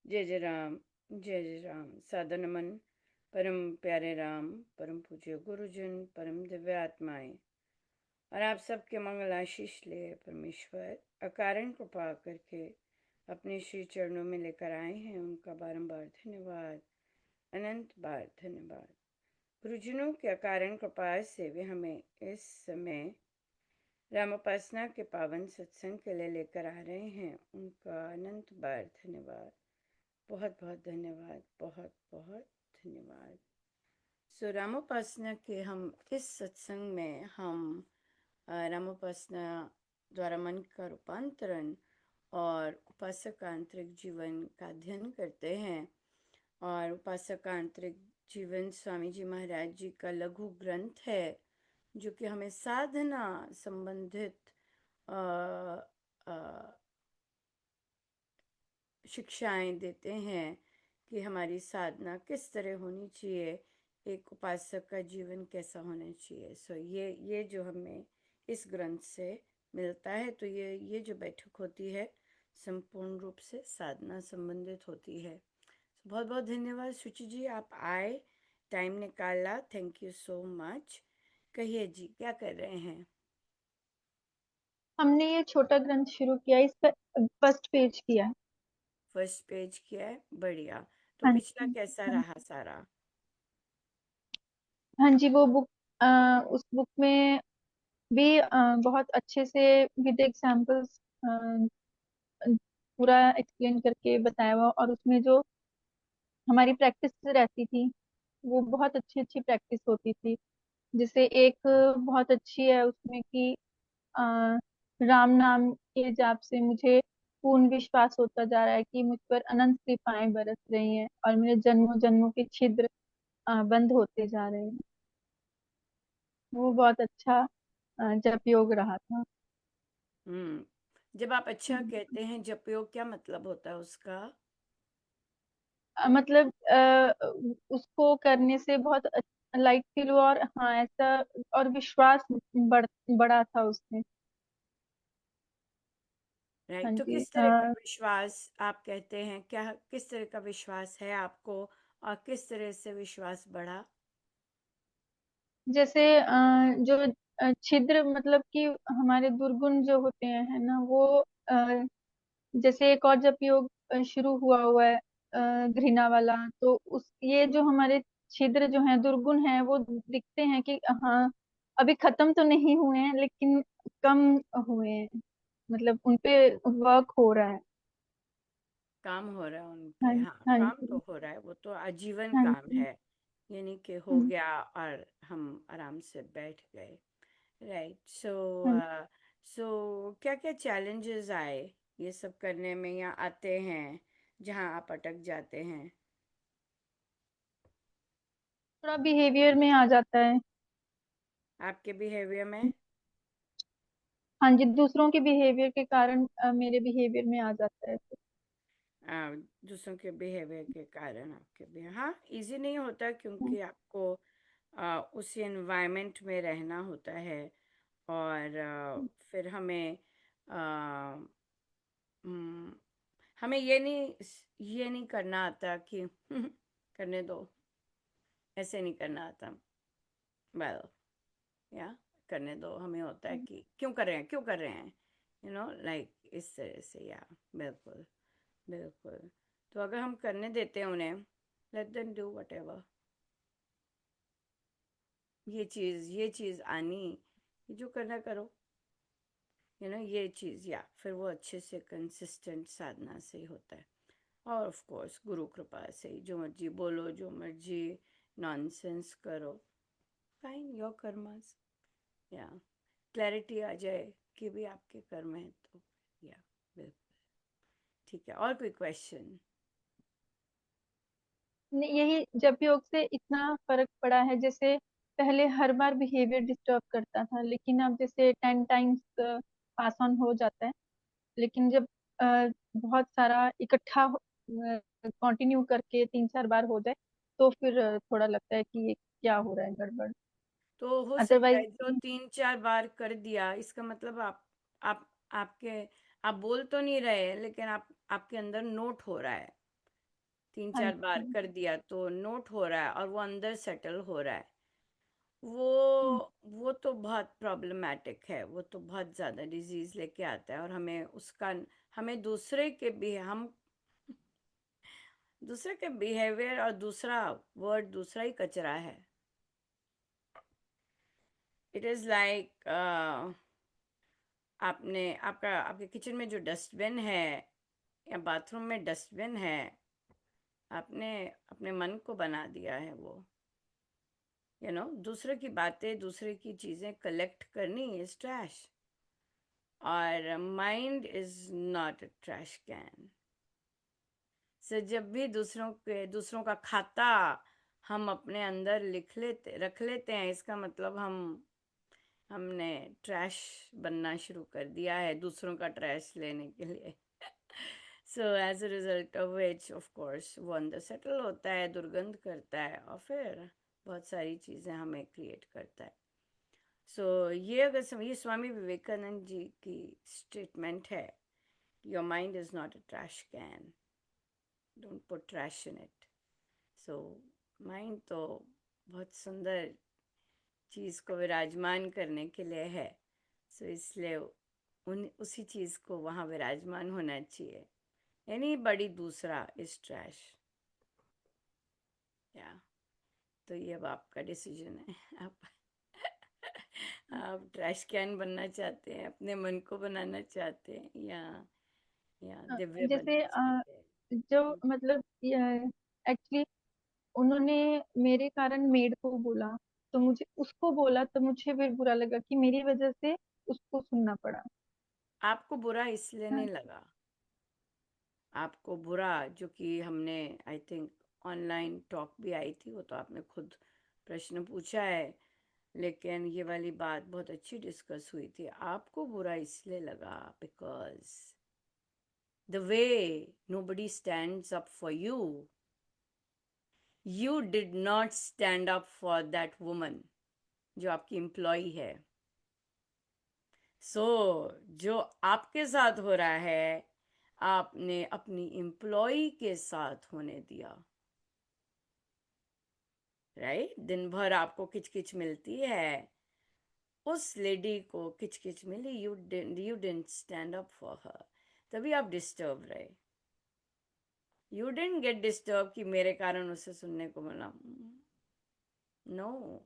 जय जय राम, जय जय राम। सादर नमन परम प्यारे राम, परम पूज्य गुरुजन, परम दिव्य आत्माएं और आप सबके मंगल आशीष ले परमेश्वर अकारण कृपा करके अपने श्री चरणों में लेकर आए हैं। उनका बारंबार धन्यवाद, अनंत बार धन्यवाद। गुरुजनों के अकारण कृपा से वे हमें इस समय रामोपासना के पावन सत्संग के लिए लेकर आ रहे हैं। उनका अनंत बार धन्यवाद, बहुत बहुत धन्यवाद, बहुत बहुत धन्यवाद। सो रामोपासना के हम इस सत्संग में हम रामोपासना द्वारा मन का रूपांतरण और उपासक का आंतरिक जीवन का अध्ययन करते हैं। और उपासक का आंतरिक जीवन स्वामी जी महाराज जी का लघु ग्रंथ है, जो कि हमें साधना संबंधित शिक्षाएं देते हैं कि हमारी साधना किस तरह होनी चाहिए, एक उपासक का जीवन कैसा होना चाहिए। सो ये जो हमें इस ग्रंथ से मिलता है, तो ये जो बैठक होती है संपूर्ण रूप से साधना संबंधित होती है। बहुत बहुत धन्यवाद सुचि जी, आप आए, टाइम निकाला, थैंक यू सो मच। कहिए जी, क्या कर रहे हैं? हमने ये छोटा ग्रंथ शुरू किया, इसका फर्स्ट पेज किया। फर्स्ट पेज किया है, बढ़िया। तो हाँ पिछला जी। कैसा हाँ रहा सारा? हाँ जी, वो बुक, उस बुक में भी बहुत अच्छे से विद एग्जाम्पल्स पूरा एक्सप्लेन करके बताया हुआ, और उसमें जो हमारी प्रैक्टिस रहती थी वो बहुत अच्छी अच्छी प्रैक्टिस होती थी। जैसे एक बहुत अच्छी है उसमें कि अ, राम नाम के जाप से मुझे पूर्ण विश्वास होता जा रहा है कि मुझ पर अनंत कृपाएं बरस रही हैं और मेरे जन्मों जन्मों के छिद्र बंद होते जा रहे हैं। वो बहुत अच्छा जप योग रहा था। जब आप अच्छा कहते हैं जप योग, क्या मतलब होता है उसका? मतलब उसको करने से बहुत लाइट फील हुआ, और हाँ ऐसा, और विश्वास बढ़ा था उसमें। हाँ राइट, तो जी। किस तरह का विश्वास आप कहते हैं? क्या किस तरह का विश्वास है आपको और किस तरह से विश्वास बढ़ा? जैसे जो छिद्र, मतलब कि हमारे दुर्गुण जो होते हैं, है ना, वो जैसे एक और जब योग शुरू हुआ है घृणा वाला, तो उस ये जो हमारे छिद्र जो हैं, दुर्गुण हैं, वो दिखते हैं कि हाँ अभी खत्म तो नहीं हुए हैं, लेकिन कम हुए हैं, मतलब उनपे वर्क हो रहा है। काम हो रहा है उन हाँ। पे, हाँ, हाँ काम तो जी। हो रहा है, वो तो आजीवन हाँ काम जी। है। यानी कि हो हाँ। गया और हम आराम से बैठ गए। राइट। सो हाँ। क्या क्या चैलेंजेस आए ये सब करने में, या आते हैं जहाँ आप अटक जाते हैं? थोड़ा बिहेवियर में आ जाता है। आपके बिहेवियर में? हाँ जी, दूसरों के बिहेवियर के कारण मेरे बिहेवियर में आ जाता है। आ, दूसरों के बिहेवियर के कारण आपके भी, हाँ, इजी नहीं होता क्योंकि आपको उस एनवायरनमेंट में रहना होता है। और फिर आ, हम्म, हमें ये नहीं करना आता कि करने दो, ऐसे नहीं करना आता। वेल, या करने दो, हमें होता है कि क्यों कर रहे हैं, क्यों कर रहे हैं, लाइक इस तरह से, या बिल्कुल बिल्कुल। तो अगर हम करने देते हैं उन्हें, let them do what ever, ये चीज़ आनी, ये जो करना करो, ये चीज़, या फिर वो अच्छे से कंसिस्टेंट साधना से ही होता है। और ऑफ कोर्स गुरु कृपा से ही, जो मर्जी बोलो, जो मर्जी नॉनसेंस करो, फाइन, योर कर्मास, या क्लैरिटी आ जाए कि भी आपके कर्म है, तो या बिल्कुल ठीक है। और कोई क्वेश्चन? यही जब योग से इतना फर्क पड़ा है, जैसे पहले हर बार बिहेवियर डिस्टर्ब करता था, लेकिन अब जैसे 10 टाइम्स पास ऑन हो जाता है। लेकिन जब बहुत सारा इकट्ठा कंटिन्यू करके 3 4 बार हो जाए, तो फिर थोड़ा लगता है कि ये क्या हो रहा है, गड़बड़। तो हो सकता अदरवाइज। है जो 3 4 बार कर दिया, इसका मतलब आप आपके आप बोल तो नहीं रहे, लेकिन आपके अंदर नोट हो रहा है तीन हाँ चार बार जी। कर दिया तो नोट हो रहा है और वो अंदर सेटल हो रहा है, हम्म, वो तो बहुत प्रॉब्लमेटिक है, वो तो बहुत ज़्यादा डिजीज लेके आता है। और हमें उसका, हमें दूसरे के बिहेवियर और दूसरा वर्ड दूसरा ही कचरा है। इट इज़ लाइक आपके किचन में जो डस्टबिन है या बाथरूम में डस्टबिन है, आपने अपने मन को बना दिया है वो, दूसरे की बातें, दूसरे की चीज़ें कलेक्ट करनी इज ट्रैश। और mind is not a trash can. So जब भी दूसरों का खाता हम अपने अंदर रख लेते हैं, इसका मतलब हमने ट्रैश बनना शुरू कर दिया है दूसरों का ट्रैश लेने के लिए। So as a result of which of course वो अंदर सेटल होता है, दुर्गंध करता है और फिर बहुत सारी चीज़ें हमें क्रिएट करता है। ये ये स्वामी विवेकानंद जी की स्टेटमेंट है, your mind is not a trash can, don't put trash in it. So mind तो बहुत सुंदर चीज़ को विराजमान करने के लिए है। इसलिए उसी चीज़ को वहाँ विराजमान होना चाहिए। एनी बड़ी दूसरा इज ट्रैश। या तो ये अब आपका डिसीजन है। आप ट्रैश कैन बनना चाहते हैं, अपने मन को बनाना चाहते हैं, या दिव्य जैसे बनना चाहते हैं। जो मतलब एक्चुअली उन्होंने मेरे कारण मेड को बोला, तो मुझे उसको बोला तो मुझे फिर बुरा लगा कि मेरी वजह से उसको सुनना पड़ा। आपको बुरा इसलिए हाँ। नहीं लगा, आपको बुरा जो कि हमने आई थिंक ऑनलाइन टॉक भी आई थी, वो तो आपने खुद प्रश्न पूछा है, लेकिन ये वाली बात बहुत अच्छी डिस्कस हुई थी। आपको बुरा इसलिए लगा because the way nobody stands up for you, you did not stand up for that woman जो आपकी एम्प्लॉय है। जो आपके साथ हो रहा है, आपने अपनी एम्प्लॉय के साथ होने दिया। राइट, दिन भर आपको किचकिच मिलती है, उस लेडी को किचकिच मिली, you didn't stand up for her, तभी आप डिस्टर्ब रहे। यू डिडंट गेट डिस्टर्ब कि मेरे कारण उसे सुनने को मिला। No,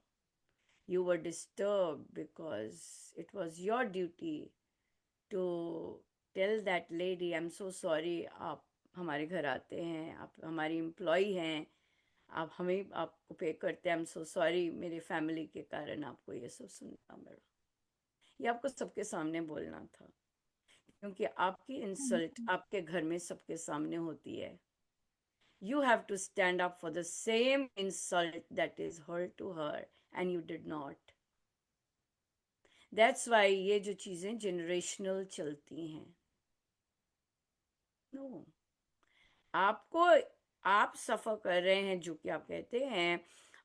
you were disturbed because it was your duty to tell that lady, I'm so sorry, आप हमारे घर आते हैं, आप हमारी एम्प्लॉय हैं, आप हमें आपको पे करते हैं, आई एम सो सॉरी मेरे फैमिली के कारण आपको ये सब सुनना पड़ा। ये आपको सबके सामने बोलना था, क्योंकि आपकी इंसल्ट आपके घर में सबके सामने होती है। You have to stand up for the same insult that is hurled to her, and you did not. That's why ये जो चीज़ें जनरेशनल चलती हैं। नो, आपको, आप सफ़र कर रहे हैं जो कि आप कहते हैं,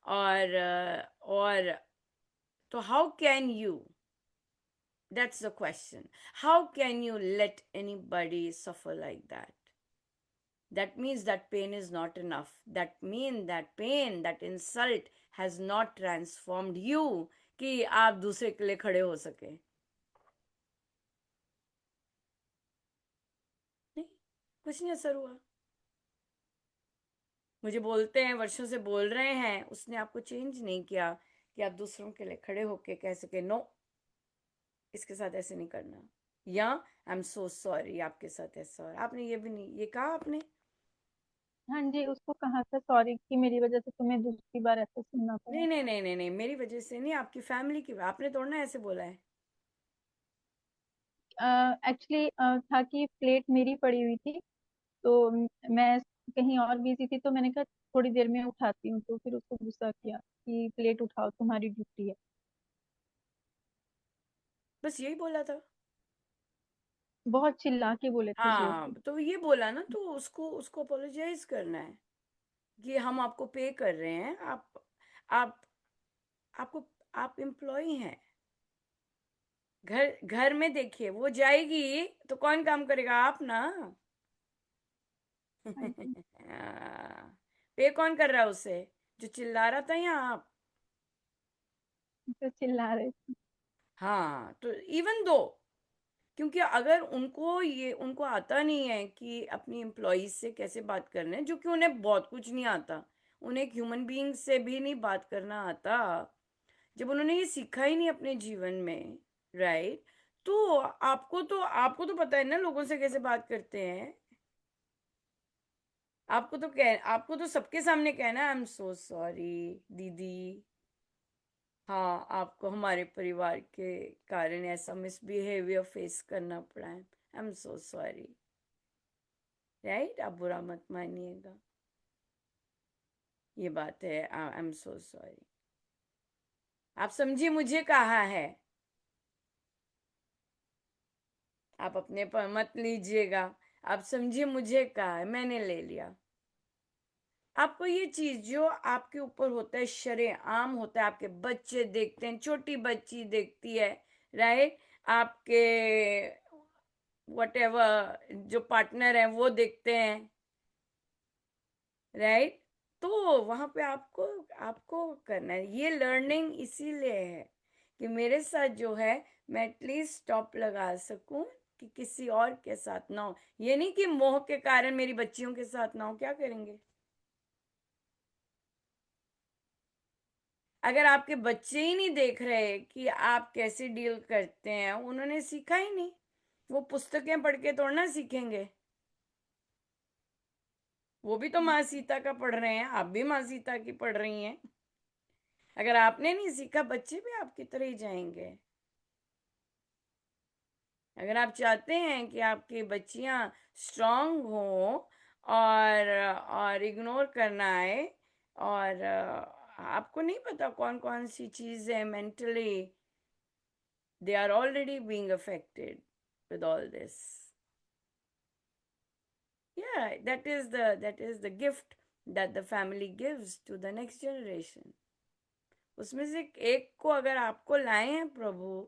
और तो how can you, that's the question, how can you let anybody suffer like that? That means that pain is not enough. That means that pain, that insult has not transformed you कि आप दूसरे के लिए खड़े हो सके। नहीं, कुछ नहीं असर हुआ। मुझे बोलते हैं, वर्षों से बोल रहे हैं, उसने आपको चेंज नहीं किया कि आप दूसरों के लिए खड़े होके कह सके नो, इसके साथ ऐसे नहीं करना, या आई एम सो सॉरी आपके साथ ऐसा हो रहा है। आपने ये भी नहीं ये कहा आपने? हाँ जी, उसको कहा था सॉरी कि मेरी वजह से तुम्हें दूसरी बार ऐसा सुनना पड़ा। नहीं नहीं नहीं नहीं नहीं, मेरी वजह से नहीं, आपकी फैमिली की, आपने तो ना ऐसे बोला है। एक्चुअली था कि प्लेट मेरी पड़ी हुई थी, तो मैं कहीं और बिजी थी, तो मैंने कहा थोड़ी देर में उठाती हूँ, तो फिर उसको गुस्सा किया कि प्लेट उठाओ, तुम्हारी ड्यूटी है। बस यही बोला था। बहुत चिल्ला के बोले थे, जोर हाँ, से। तो ये बोला ना, तो उसको उसको अपोलोजाइज करना है कि हम आपको पे कर रहे हैं, आप आपको आप एम्प्लॉय हैं। घर घर में देखिए, वो जाएगी तो कौन काम करेगा? आप ना। हाँ जी। पे कौन कर रहा है उसे? जो चिल्ला रहा था या आप? जो चिल्ला रहे थे। हाँ, तो इवन दो, क्योंकि अगर उनको आता नहीं है कि अपनी एम्प्लॉयज से कैसे बात करना है, जो कि उन्हें बहुत कुछ नहीं आता, उन्हें एक ह्यूमन बीइंग से भी नहीं बात करना आता, जब उन्होंने ये सीखा ही नहीं अपने जीवन में, राइट? तो आपको तो पता है ना लोगों से कैसे बात करते हैं। आपको तो सबके सामने कहना आई एम सो सॉरी दीदी, हाँ आपको हमारे परिवार के कारण ऐसा मिसबिहेवियर फेस करना पड़ा है, I am so sorry, right? आप बुरा मत मानिएगा, ये बात है, आई एम सो सॉरी, आप समझिए मुझे कहा है, आप अपने पर मत लीजिएगा, आप समझिए मुझे कहा है, मैंने ले लिया। आपको ये चीज जो आपके ऊपर होता है शरेआम होता है, आपके बच्चे देखते हैं, छोटी बच्ची देखती है, राइट? आपके वटेवर जो पार्टनर है वो देखते हैं, राइट? तो वहां पे आपको आपको करना है ये लर्निंग, इसीलिए है कि मेरे साथ जो है मैं एटलीस्ट स्टॉप लगा सकूं, कि किसी और के साथ ना हो। ये नहीं कि मोह के कारण मेरी बच्चियों के साथ ना हो, क्या करेंगे? अगर आपके बच्चे ही नहीं देख रहे कि आप कैसे डील करते हैं, उन्होंने सीखा ही नहीं, वो पुस्तकें पढ़ के थोड़ा ना सीखेंगे, वो भी तो माँ सीता का पढ़ रहे हैं, आप भी माँ सीता की पढ़ रही हैं। अगर आपने नहीं सीखा, बच्चे भी आपकी तरह ही जाएंगे। अगर आप चाहते हैं कि आपकी बच्चियां स्ट्रांग हो और इग्नोर करना आए, और आपको नहीं पता कौन कौन सी चीजें mentally they are already being affected with all this. Yeah, that is the gift that the family gives to the next generation. उसमें से एक को अगर आपको लाए हैं प्रभु,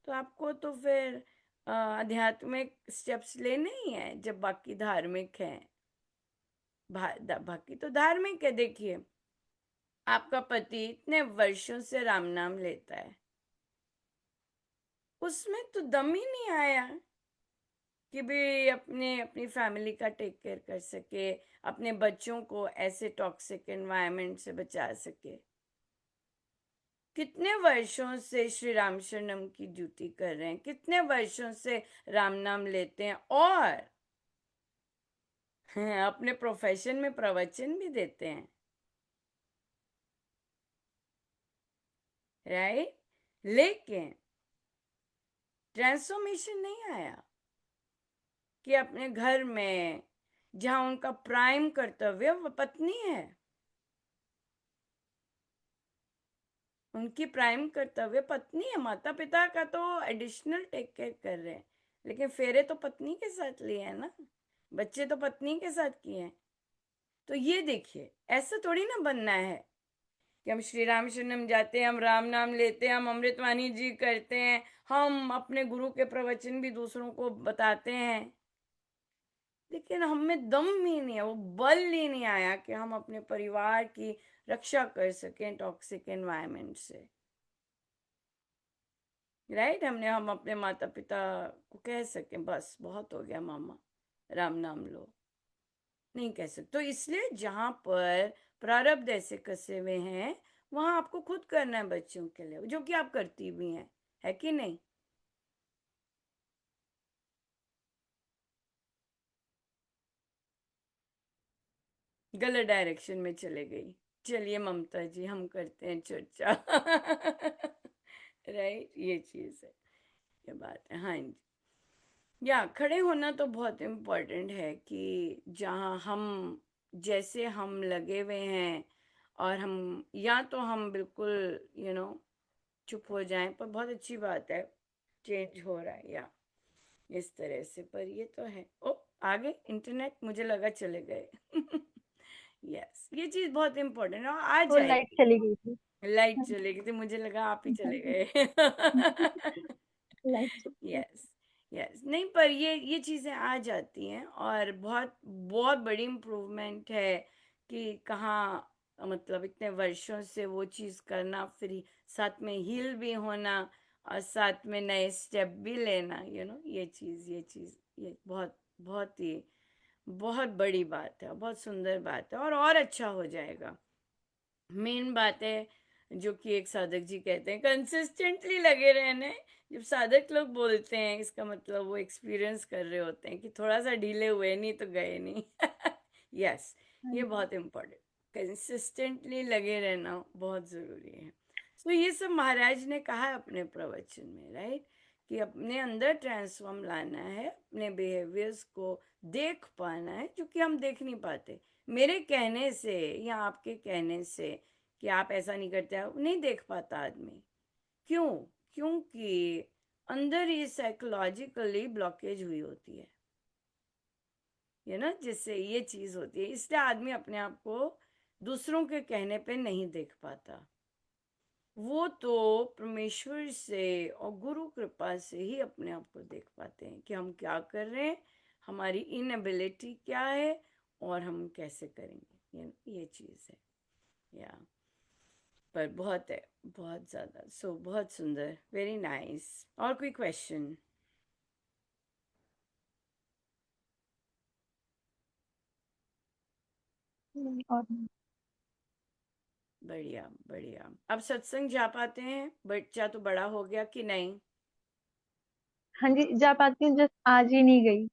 तो आपको तो फिर आध्यात्मिक स्टेप्स लेने ही हैं, जब बाकी धार्मिक हैं। बाकी तो धार्मिक है। देखिए, आपका पति इतने वर्षों से राम नाम लेता है, उसमें तो दम ही नहीं आया कि भी अपने अपनी फैमिली का टेक केयर कर सके, अपने बच्चों को ऐसे टॉक्सिक एनवायरनमेंट से बचा सके। कितने वर्षों से श्री राम शरणम की ड्यूटी कर रहे हैं, कितने वर्षों से राम नाम लेते हैं, और अपने प्रोफेशन में प्रवचन भी देते हैं, राइट? लेकिन ट्रांसफॉर्मेशन नहीं आया कि अपने घर में जहां उनका प्राइम कर्तव्य वो पत्नी है, उनकी प्राइम कर्तव्य पत्नी है, माता पिता का तो एडिशनल टेक केयर कर रहे हैं, लेकिन फेरे तो पत्नी के साथ लिए हैं ना, बच्चे तो पत्नी के साथ किए हैं। तो ये देखिए, ऐसा थोड़ी ना बनना है कि हम श्री राम शरणम जाते हैं, हम राम नाम लेते हैं, हम अमृतवाणी जी करते हैं, हम अपने गुरु के प्रवचन भी दूसरों को बताते हैं, लेकिन हम में दम ही नहीं है, वो बल ही नहीं आया कि हम अपने परिवार की रक्षा कर सकें टॉक्सिक एनवायरनमेंट से, राइट? हम अपने माता पिता को कह सकें बस बहुत हो गया मामा, राम नाम लो, नहीं कह सकते। तो इसलिए जहां पर प्रारब्ध ऐसे कसे हुए हैं, वहां आपको खुद करना है बच्चों के लिए, जो कि आप करती भी हैं, है कि नहीं? गलत डायरेक्शन में चले गई। चलिए ममता जी, हम करते हैं चर्चा। राइट, ये चीज है, ये बात है, हाँ जी। या खड़े होना तो बहुत इम्पोर्टेंट है कि जहाँ हम जैसे हम लगे हुए हैं, और हम या तो हम बिल्कुल चुप हो जाएं, पर बहुत अच्छी बात है चेंज हो रहा है, या इस तरह से, पर ये तो है। ओ, आगे इंटरनेट, मुझे लगा चले गए। यस, ये चीज बहुत इम्पोर्टेंट है, और आ वो लाइट जाएगी। चली गई थी। लाइट चले गई थी, मुझे लगा आप ही चले गए। लाइट चली गई। यस, यस, नहीं, पर ये चीजें आ जाती हैं, और बहुत बहुत बड़ी इम्प्रूवमेंट है कि कहाँ मतलब इतने वर्षों से वो चीज़ करना, फिर साथ में हील भी होना और साथ में नए स्टेप भी लेना, ये चीज़ ये बहुत बहुत ही बहुत बड़ी बात है, बहुत सुंदर बात है, और अच्छा हो जाएगा। मेन बात है जो कि एक साधक जी कहते हैं, कंसिस्टेंटली लगे रहना है। जब साधक लोग बोलते हैं, इसका मतलब वो एक्सपीरियंस कर रहे होते हैं कि थोड़ा सा ढीले हुए नहीं तो गए नहीं। यस, हाँ ये जी। बहुत इम्पोर्टेंट, कंसिस्टेंटली लगे रहना बहुत ज़रूरी है। तो ये सब महाराज ने कहा है अपने प्रवचन में, राइट, कि अपने अंदर ट्रांसफॉर्म लाना है, अपने बिहेवियर्स को देख पाना है, जो कि हम देख नहीं पाते। मेरे कहने से या आपके कहने से कि आप ऐसा नहीं करते, आप नहीं देख पाता आदमी। क्यों? क्योंकि अंदर ही साइकोलॉजिकली ब्लॉकेज हुई होती है, जिससे ये चीज होती है, इसलिए आदमी अपने आप को दूसरों के कहने पे नहीं देख पाता। वो तो परमेश्वर से और गुरु कृपा से ही अपने आप को देख पाते हैं कि हम क्या कर रहे हैं, हमारी इनएबिलिटी क्या है, और हम कैसे करेंगे। ये चीज़ है। या पर बहुत है, बहुत ज़्यादा, बहुत सुंदर, वेरी नाइस। और कोई क्वेश्चन? और बढ़िया बढ़िया। अब सत्संग जा पाते हैं? बच्चा तो बड़ा हो गया कि नहीं? हाँ जी, जा पाती हूँ, जस्ट आज ही नहीं गई।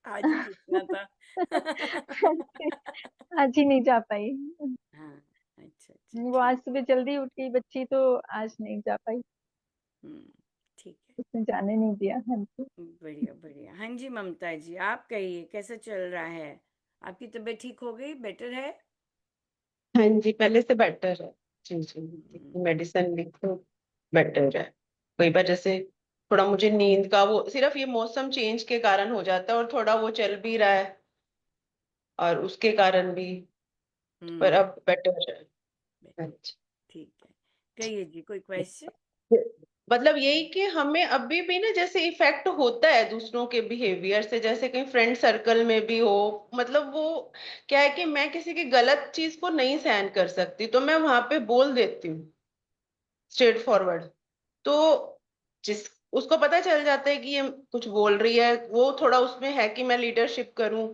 आज ही पूछना था। आज ही नहीं जा पाई। हाँ, अच्छा अच्छा, वो ठीक। आज सुबह जल्दी उठ गई बच्ची, तो आज नहीं जा पाई। हम्म, ठीक है। उसने जाने नहीं दिया। हाँ जी। बढ़िया बढ़िया। हाँ जी, ममता जी, आप कहिए कैसा चल रहा है? आपकी तबीयत ठीक हो गई, बेटर है? हाँ जी, पहले से बेटर है। जी जी, हम्म, मेडिसिन ली तो बेटर है। कई बार जैसे थोड़ा मुझे नींद का वो सिर्फ ये मौसम चेंज के कारण हो जाता है, और थोड़ा वो चल भी रहा है और उसके कारण भी, पर हम्म, अब बेटर है। अच्छा। ठीक है। कहिए जी, कोई क्वेश्चन? मतलब यही कि हमें अभी भी ना जैसे इफेक्ट होता है दूसरों के बिहेवियर से, जैसे कहीं फ्रेंड सर्कल में भी हो। मतलब वो क्या है कि मैं किसी की गलत चीज को नहीं सहन कर सकती, तो मैं वहां पे बोल देती हूँ स्ट्रेट फॉरवर्ड। तो जिस उसको पता चल जाता है कि ये कुछ बोल रही है, वो थोड़ा उसमें है कि मैं लीडरशिप करूं,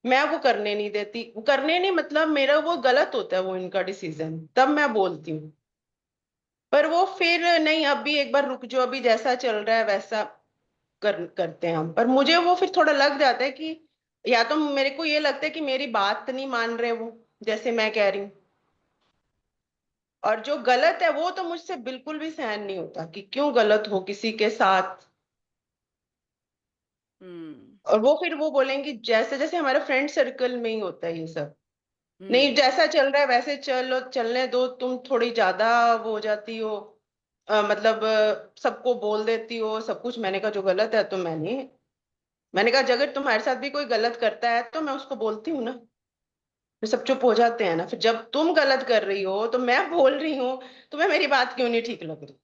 मैं वो करने नहीं देती। वो करने नहीं मतलब मेरा वो गलत होता है वो इनका डिसीजन, तब मैं बोलती हूँ। पर वो फिर नहीं, अभी एक बार रुक जाओ, अभी जैसा चल रहा है वैसा करते हैं हम। पर मुझे वो फिर थोड़ा लग जाता है कि या तो मेरे को ये लगता है कि मेरी बात नहीं मान रहे वो, जैसे मैं कह रही हूँ। और जो गलत है वो तो मुझसे बिल्कुल भी सहन नहीं होता कि क्यों गलत हो किसी के साथ। हम्म, और वो फिर वो बोलेंगे, जैसे जैसे हमारे फ्रेंड सर्कल में ही होता है ये सब। नहीं, हम्म, जैसा चल रहा है वैसे चलो, चलने दो, तुम थोड़ी ज्यादा वो हो जाती हो। मतलब सबको बोल देती हो सब कुछ। मैंने कहा जो गलत है तो मैंने कहा अगर तुम्हारे साथ भी कोई गलत करता है तो मैं उसको बोलती हूँ ना। फिर सब चुप हो जाते हैं ना। फिर जब तुम गलत कर रही हो तो मैं बोल रही हूँ, तुम्हें मेरी बात क्यों नहीं ठीक लग रही?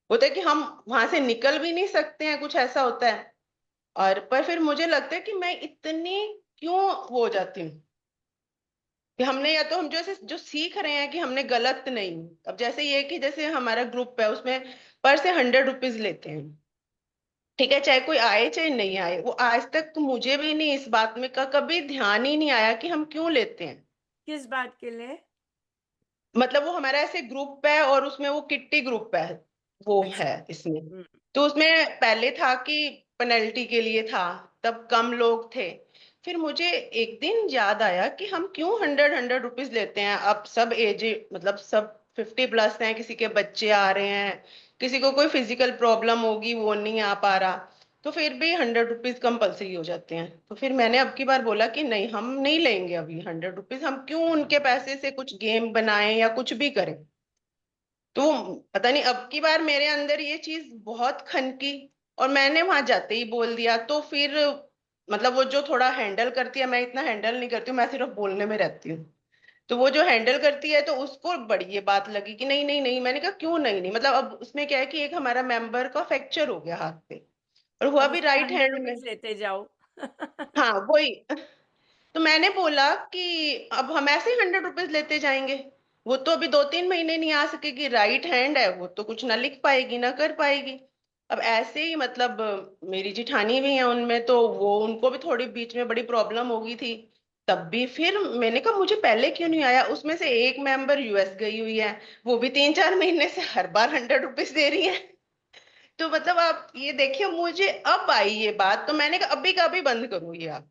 होता है कि हम वहां से निकल भी नहीं सकते हैं, कुछ ऐसा होता है। और पर फिर मुझे लगता है कि मैं इतनी क्यों वो हो जाती हूँ कि हमने, या तो हम जो जो सीख रहे हैं कि हमने गलत नहीं। अब जैसे ये कि जैसे हमारा ग्रुप है उसमें पर से 100 रुपीज लेते हैं। ठीक है, चाहे कोई आए चाहे नहीं आए, वो आज तक मुझे भी नहीं इस बात में का कभी ध्यान ही नहीं आया कि हम क्यों लेते हैं। किस बात के लिए? मतलब वो हमारा ऐसे ग्रुप है और उसमें वो किट्टी ग्रुप है, वो अच्छा। है इसमें। हम्म, तो उसमें पहले था कि पेनल्टी के लिए था, तब कम लोग थे। फिर मुझे एक दिन याद आया कि हम क्यों 100 100 रुपीज लेते हैं। अब सब एज, मतलब सब 50 प्लस हैं, किसी के बच्चे आ रहे हैं, किसी को कोई फिजिकल प्रॉब्लम होगी वो नहीं आ पा रहा, तो फिर भी 100 रुपीज कंपलसरी हो जाते हैं। तो फिर मैंने अब की बार बोला कि नहीं, हम नहीं लेंगे अभी 100 रुपीज। हम क्यों उनके पैसे से कुछ गेम बनाएं या कुछ भी करें। तो पता नहीं अब की बार मेरे अंदर ये चीज बहुत खनकी, और मैंने वहां जाते ही बोल दिया। तो फिर मतलब वो जो थोड़ा हैंडल करती है, मैं इतना हैंडल नहीं करती हूँ, मैं सिर्फ बोलने में रहती हूँ। तो वो जो हैंडल करती है तो उसको बड़ी ये बात लगी कि नहीं नहीं नहीं। मैंने कहा क्यों नहीं नहीं, मतलब अब उसमें क्या है कि एक हमारा मेंबर का फ्रैक्चर हो गया हाथ पे, और हुआ अब भी उससे राइट हंड्रेड हैंड में। रुपीज लेते जाओ। हाँ वही। तो मैंने बोला कि अब हम ऐसे 100 रुपीज लेते जाएंगे, वो तो अभी 2-3 महीने नहीं आ सकेगी, राइट हैंड है, वो तो कुछ ना लिख पाएगी ना कर पाएगी। अब ऐसे ही मतलब मेरी जिठानी भी है उनमें, तो वो उनको भी थोड़ी बीच में बड़ी प्रॉब्लम हो गई थी। तब भी फिर मैंने कहा मुझे पहले क्यों नहीं आया। उसमें से एक मेंबर यूएस गई हुई है, वो भी 3-4 महीने से हर बार 100 रुपीज दे रही है। तो मतलब आप ये देखिए, मुझे अब आई ये बात, तो मैंने कहा अभी का अभी बंद करो ये आप।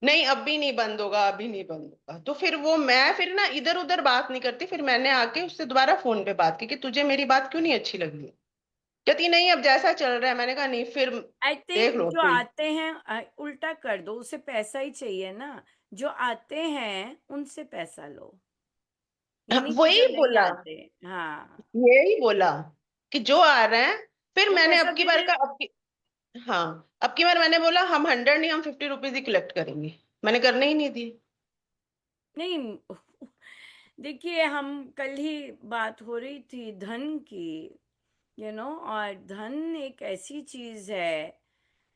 नहीं अभी नहीं बंद होगा, अभी नहीं बंद होगा। तो फिर वो मैं फिर ना इधर उधर बात नहीं करती, फिर मैंने आके उससे दोबारा फोन पे बात की कि तुझे मेरी बात क्यों नहीं अच्छी लगी। कहती नहीं अब जैसा चल रहा है। मैंने कहा नहीं फिर आई देख थिंक लो जो कोई। आते हैं उल्टा कर दो, उसे पैसा ही चाहिए ना। जो आते हैं उनसे पैसा लो, ये हाँ, नहीं कि जो वही नहीं बोला, आते। हाँ, यही बोला कि जो आ रहे हैं। फिर वो मैंने पैसा अब की दे बार दे। का हाँ, अब की बार मैंने बोला हम 100 नहीं, हम 50 रुपीज ही कलेक्ट करेंगे। मैंने करने ही नहीं दिए। नहीं, देखिए, हम कल ही बात हो रही थी धन की, और धन एक ऐसी चीज है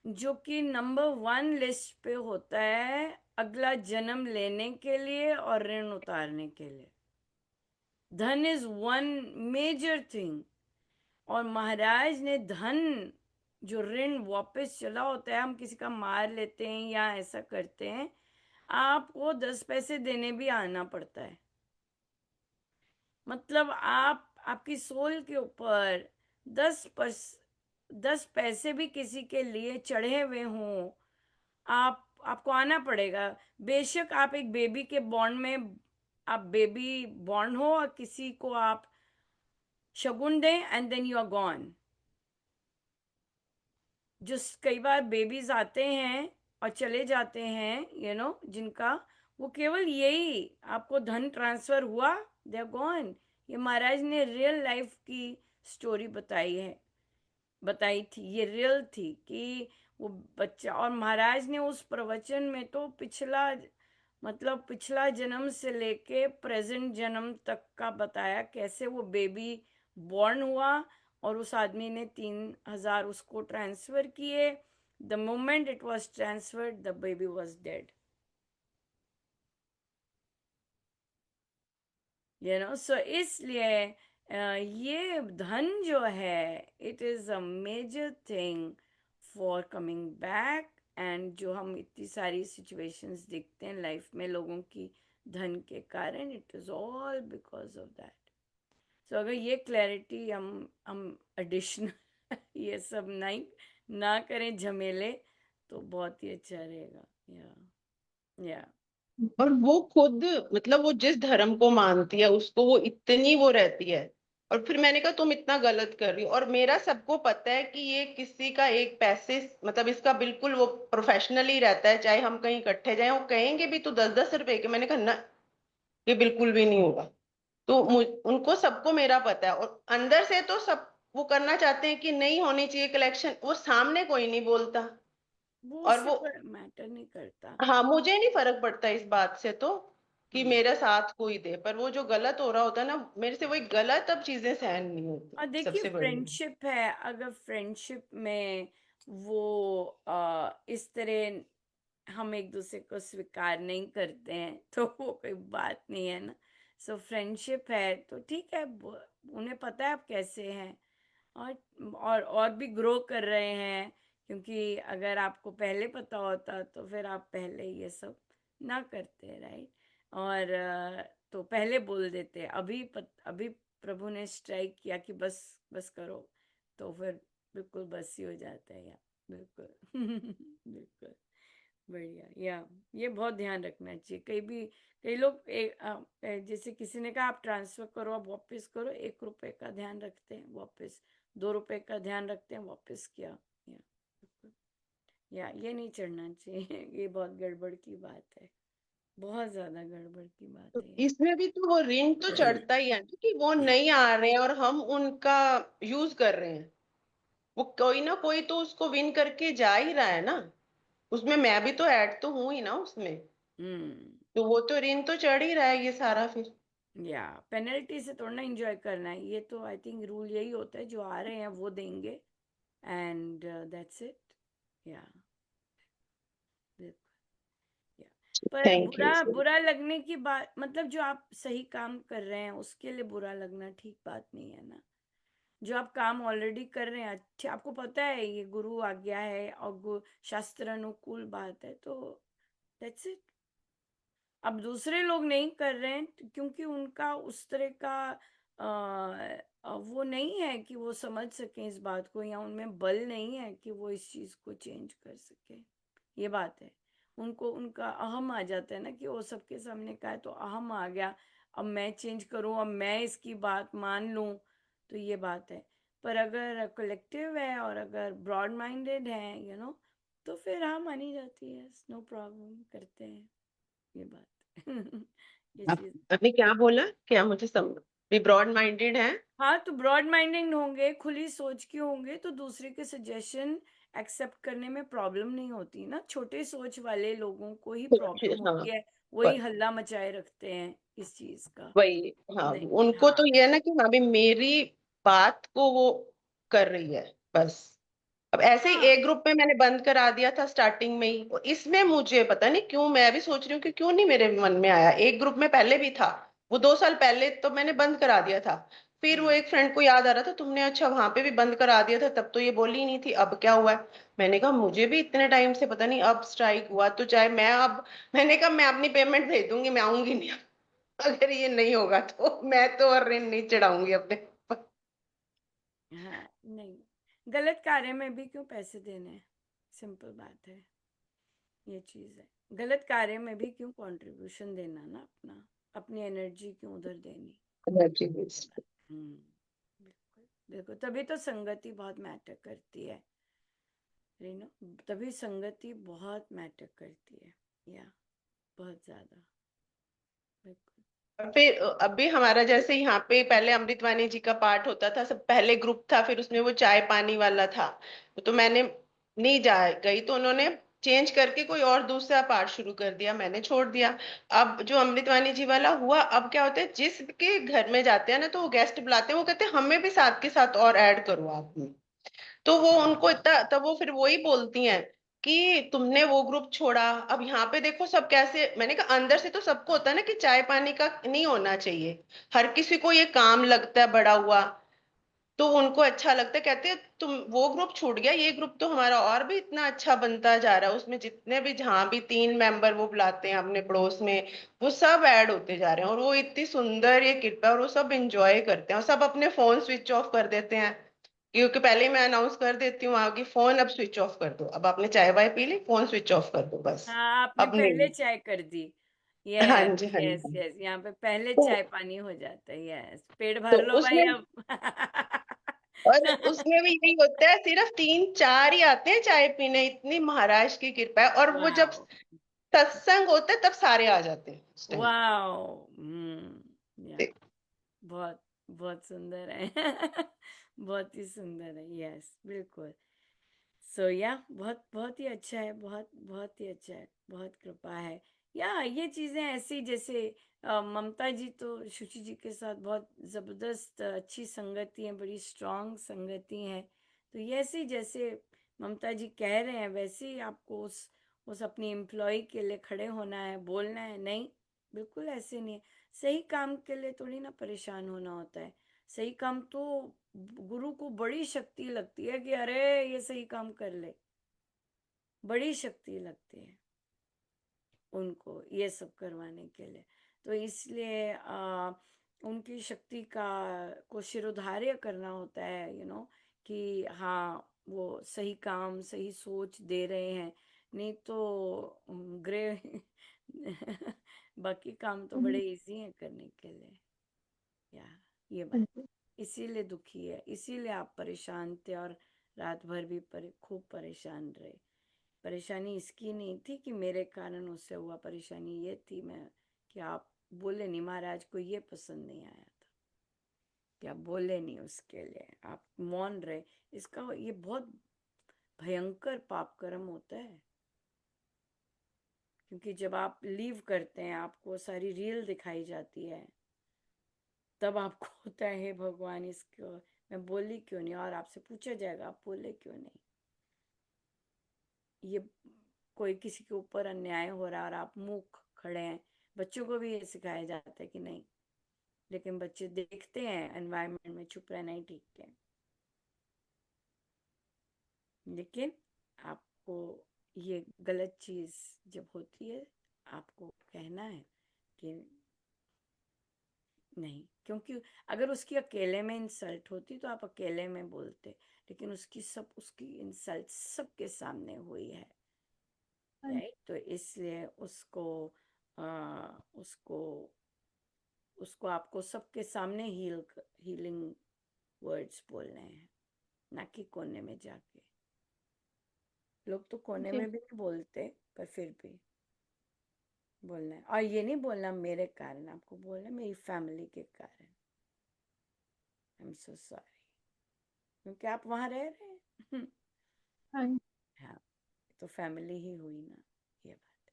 जो कि नंबर वन लिस्ट पे होता है अगला जन्म लेने के लिए और ऋण उतारने के लिए। धन इज वन मेजर थिंग। और महाराज ने धन, जो ऋण वापस चला होता है, हम किसी का मार लेते हैं या ऐसा करते हैं, आपको 10 पैसे देने भी आना पड़ता है। मतलब आप, आपकी सोल के ऊपर 10 पैसे भी किसी के लिए चढ़े हुए हों, आपको आना पड़ेगा। बेशक आप एक बेबी के बॉन्ड में, आप बेबी बॉर्न हो और किसी को आप शगुन दें and then you are gone. जो कई बार बेबीज आते हैं और चले जाते हैं, जिनका वो केवल यही, आपको धन ट्रांसफर हुआ, दे आर गॉन। ये महाराज ने रियल लाइफ की स्टोरी बताई थी, ये रियल थी कि वो बच्चा, और महाराज ने उस प्रवचन में तो पिछला जन्म से लेके प्रेजेंट जन्म तक का बताया, कैसे वो बेबी बॉर्न हुआ और उस आदमी ने 3,000 उसको ट्रांसफर किए। The moment it was transferred the baby was dead. So इसलिए ये धन जो है, it is a major thing for coming back. And जो हम इतनी सारी सिचुएशंस देखते हैं लाइफ में लोगों की धन के कारण, it is all because of that. So अगर ये क्लैरिटी हम एडिशनल ये सब नहीं ना करें झमेले, तो बहुत ही अच्छा रहेगा। या और वो खुद मतलब वो जिस धर्म को मानती है उसको वो इतनी वो रहती है। और फिर मैंने कहा तुम इतना गलत कर रही हो, और मेरा सबको पता है कि ये किसी का एक पैसे मतलब इसका बिल्कुल वो प्रोफेशनली रहता है। चाहे हम कहीं इकट्ठे जाएं, वो कहेंगे भी तो 10-10 रुपए के। मैंने कहा ना, ये बिल्कुल भी नहीं होगा। तो उनको सबको मेरा पता है, और अंदर से तो सब वो करना चाहते हैं कि नहीं होनी चाहिए कलेक्शन, वो सामने कोई नहीं बोलता। वो और उससे वो मैटर नहीं करता। हाँ, मुझे नहीं फर्क पड़ता इस बात से तो कि हम्म। मेरा साथ कोई दे, पर वो जो गलत हो रहा होता है ना मेरे से, वही गलत अब चीजें सहन नहीं होती और देखिए, सबसे बड़ी बात। फ्रेंडशिप है, अगर फ्रेंडशिप में वो इस तरह हम एक दूसरे को स्वीकार नहीं करते हैं तो वो कोई बात नहीं है ना। सो फ्रेंडशिप है तो ठीक है, उन्हें पता है आप कैसे हैं, और भी ग्रो कर रहे हैं। क्योंकि अगर आपको पहले पता होता तो फिर आप पहले ये सब ना करते, राइट। और तो पहले बोल देते। अभी प्रभु ने स्ट्राइक किया कि बस बस करो, तो फिर बिल्कुल बस ही हो जाता है। या बिल्कुल बिल्कुल बढ़िया। या ये बहुत ध्यान रखना चाहिए। कई लोग जैसे किसी ने कहा आप ट्रांसफर करो, आप वापस करो, 1 रुपए का ध्यान रखते हैं वापस, 2 रुपए का ध्यान रखते हैं वापस किया। या बिल्कुल। या ये नहीं चढ़ना चाहिए ये बहुत गड़बड़ की बात है, बहुत ज्यादा गड़बड़ की तो बात है इसमें भी तो वो ऋण तो ये। चढ़ता ही है ना, कि वो नहीं आ रहे हैं और हम उनका यूज कर रहे हैं। वो कोई ना कोई तो उसको विन करके जा ही रहा है ना, उसमें मैं भी तो ऐड तो हूं ही ना उसमें। हम्म। तो वो तो ऋण तो चढ़ ही रहा है ये सारा फिर। या पेनल्टी से थोड़ा ना एंजॉय करना है, ये तो आई थिंक रूल यही होता है, जो आ रहे हैं वो देंगे एंड दैट्स इट। या बिल्कुल। या पर थैंक यू। बुरा लगने की बात, मतलब जो आप सही काम कर रहे हैं उसके लिए बुरा लगना ठीक बात नहीं है ना। जो आप काम ऑलरेडी कर रहे हैं, अच्छे, आपको पता है ये गुरु आज्ञा है और शास्त्र अनुकूल बात है, तो दैट्स इट। अब दूसरे लोग नहीं कर रहे हैं क्योंकि उनका उस तरह का वो नहीं है कि वो समझ सके इस बात को, या उनमें बल नहीं है कि वो इस चीज को चेंज कर सके। ये बात है। उनको उनका अहम आ जाता है ना, कि वो सबके सामने का है तो अहम आ गया, अब मैं चेंज करूं, अब मैं इसकी बात मान लूं, तो ये बात है। पर अगर कलेक्टिव है और अगर ब्रॉड माइंडेड है, तो फिर हाँ मानी जाती है, नो प्रॉब्लम, करते हैं ये बात। ये चीज। आपने क्या बोला, क्या मुझे भी ब्रॉड माइंडेड है? हाँ, तो ब्रॉड माइंडेड होंगे, खुली सोच के होंगे, तो दूसरे के सजेशन एक्सेप्ट करने में प्रॉब्लम नहीं होती ना। छोटे सोच वाले लोगों को ही प्रॉब्लम हाँ, होती है, वही हल्ला मचाए रखते हैं इस चीज का। वही। हाँ, नहीं। उनको हाँ। तो ये है ना कि हाँ भी मेरी बात को वो कर रही है बस। अब ऐसे ही हाँ। एक ग्रुप में मैंने बंद करा दिया था स्टार्टिंग में ही, और इसमें मुझे पता नहीं क्यों, मैं भी सोच रही हूँ कि क्यों नहीं मेरे मन में आया। एक ग्रुप में पहले भी था, वो 2 साल पहले तो मैंने बंद करा दिया था। फिर वो हम्म। एक फ्रेंड को याद आ रहा था, तुमने अच्छा वहां पे भी बंद करा दिया था, तब तो ये बोली नहीं थी, अब क्या हुआ है? मैंने कहा मुझे भी इतने टाइम से पता नहीं, अब स्ट्राइक हुआ तो चाहे मैं अब, मैंने कहा मैं अपनी पेमेंट भेज दूंगी, मैं आऊंगी नहीं। अगर ये नहीं होगा तो मैं तो और ऋण नहीं चढ़ाऊंगी अपने ऊपर। हाँ, नहीं, गलत कार्य में भी क्यों पैसे देने, सिंपल बात है। ये चीज है, गलत कार्य में भी क्यों कंट्रीब्यूशन देना ना, अपना अपनी एनर्जी क्यों उधर देनी। Energy waste. हम्म। बिल्कुल। देखो, तभी तो संगति बहुत मैटर करती है, रीनो। तभी संगति बहुत मैटर करती है, या बहुत ज्यादा। बिल्कुल। फिर अभी हमारा जैसे यहाँ पे पहले अमृतवाणी जी का पाठ होता था, सब पहले ग्रुप था, फिर उसमें वो चाय पानी वाला था, तो मैंने नहीं जा गई, तो उन्होंने चेंज करके कोई और दूसरा पाठ शुरू कर दिया, मैंने छोड़ दिया। अब जो अमृतवाणी जी वाला हुआ, अब क्या होता है, जिसके घर में जाते हैं ना, तो वो गेस्ट बुलाते हैं, वो कहते हैं हमें भी साथ के साथ और ऐड करो आप में। तो वो उनको इतना, तब वो फिर वही बोलती हैं कि तुमने वो ग्रुप छोड़ा, अब यहाँ पे देखो सब कैसे। मैंने कहा अंदर से तो सबको होता है ना कि चाय पानी का नहीं होना चाहिए, हर किसी को ये काम लगता है बड़ा हुआ, तो उनको अच्छा लगता है, कहते हैं तुम वो ग्रुप छूट गया, ये ग्रुप तो हमारा और भी इतना अच्छा बनता जा रहा है, उसमें जितने भी, जहाँ भी 3 मेंबर वो बुलाते हैं अपने पड़ोस में, वो सब ऐड होते जा रहे हैं, और वो इतनी सुंदर ये किट है, और वो सब इंजॉय करते हैं, और सब अपने फोन स्विच ऑफ कर देते हैं, क्योंकि पहले ही मैं अनाउंस कर देती हूँ वहां की, फोन अब स्विच ऑफ कर दो, अब आपने चाय वाय पी ली, फोन स्विच ऑफ कर दो बस। हाँ, आपने अब पहले नहीं। चाय कर दी। हाँ यस, जी, हाँ यस, जी। यस, यहाँ पे पहले तो चाय पानी हो जाता है। यस, पेट तो भर लो भाई उसमें, अब। और उसमें भी यही होता है, सिर्फ 3 4 ही आते हैं चाय पीने, इतनी महाराज की कृपा है, और वो जब वाओ। सत्संग होता है तब सारे आ जाते हैं उस टाइम। वाओ। या, बहुत बहुत सुंदर है। बहुत ही सुंदर है, यस, बिल्कुल। सो या, बहुत बहुत ही अच्छा है, बहुत बहुत ही अच्छा है, बहुत कृपा है। या ये चीजें ऐसी, जैसे ममता जी तो शुचि जी के साथ बहुत जबरदस्त अच्छी संगति है, बड़ी स्ट्रांग संगति है। तो ये ऐसी, जैसे ममता जी कह रहे हैं, वैसे ही आपको उस अपनी एम्प्लॉय के लिए खड़े होना है, बोलना है। नहीं, बिल्कुल ऐसे नहीं है। सही काम के लिए थोड़ी ना परेशान होना होता है। सही काम तो गुरु को बड़ी शक्ति लगती है, कि अरे ये सही काम कर ले, बड़ी शक्ति लगती है उनको ये सब करवाने के लिए। तो इसलिए उनकी शक्ति का को शिरोधार्य करना होता है, कि हाँ वो सही काम सही सोच दे रहे हैं। नहीं तो ग्रे बाकी काम तो बड़े इजी हैं करने के लिए। या, ये बात, इसीलिए दुखी है, इसीलिए आप परेशान थे, और रात भर भी खूब परेशान रहे। परेशानी इसकी नहीं थी कि मेरे कारण उससे हुआ, परेशानी ये थी मैं कि आप बोले नहीं, महाराज को ये पसंद नहीं आया था कि आप बोले नहीं, उसके लिए आप मौन रहे। इसका ये बहुत भयंकर पाप कर्म होता है, क्योंकि जब आप लीव करते हैं, आपको सारी रील दिखाई जाती है, तब आपको होता है, हे भगवान, इसको मैं बोली क्यों नहीं, और आपसे पूछा जाएगा आप बोले क्यों नहीं। ये कोई किसी के ऊपर अन्याय हो रहा है और आप मूक खड़े हैं, बच्चों को भी ये सिखाया जाता है कि नहीं, लेकिन बच्चे देखते हैं एनवायरनमेंट में चुप रहना ही ठीक है। लेकिन आपको ये गलत चीज जब होती है, आपको कहना है कि नहीं, क्योंकि अगर उसकी अकेले में इंसल्ट होती तो आप अकेले में बोलते, लेकिन उसकी इंसल्ट सबके सामने हुई है, हाँ जी। राइट? तो इसलिए आ, उसको उसको आपको सबके सामने हीलिंग वर्ड्स बोलने हैं, ना कि कोने में जाके। लोग तो कोने जी। में भी नहीं बोलते, पर फिर भी बोलना है। और ये नहीं बोलना मेरे कारण, आपको बोलना है मेरी फैमिली के कारण। आई एम सो सॉरी, क्योंकि आप वहां रह रहे हैं। हाँ जी। हाँ, तो फैमिली ही हुई ना, ये बात।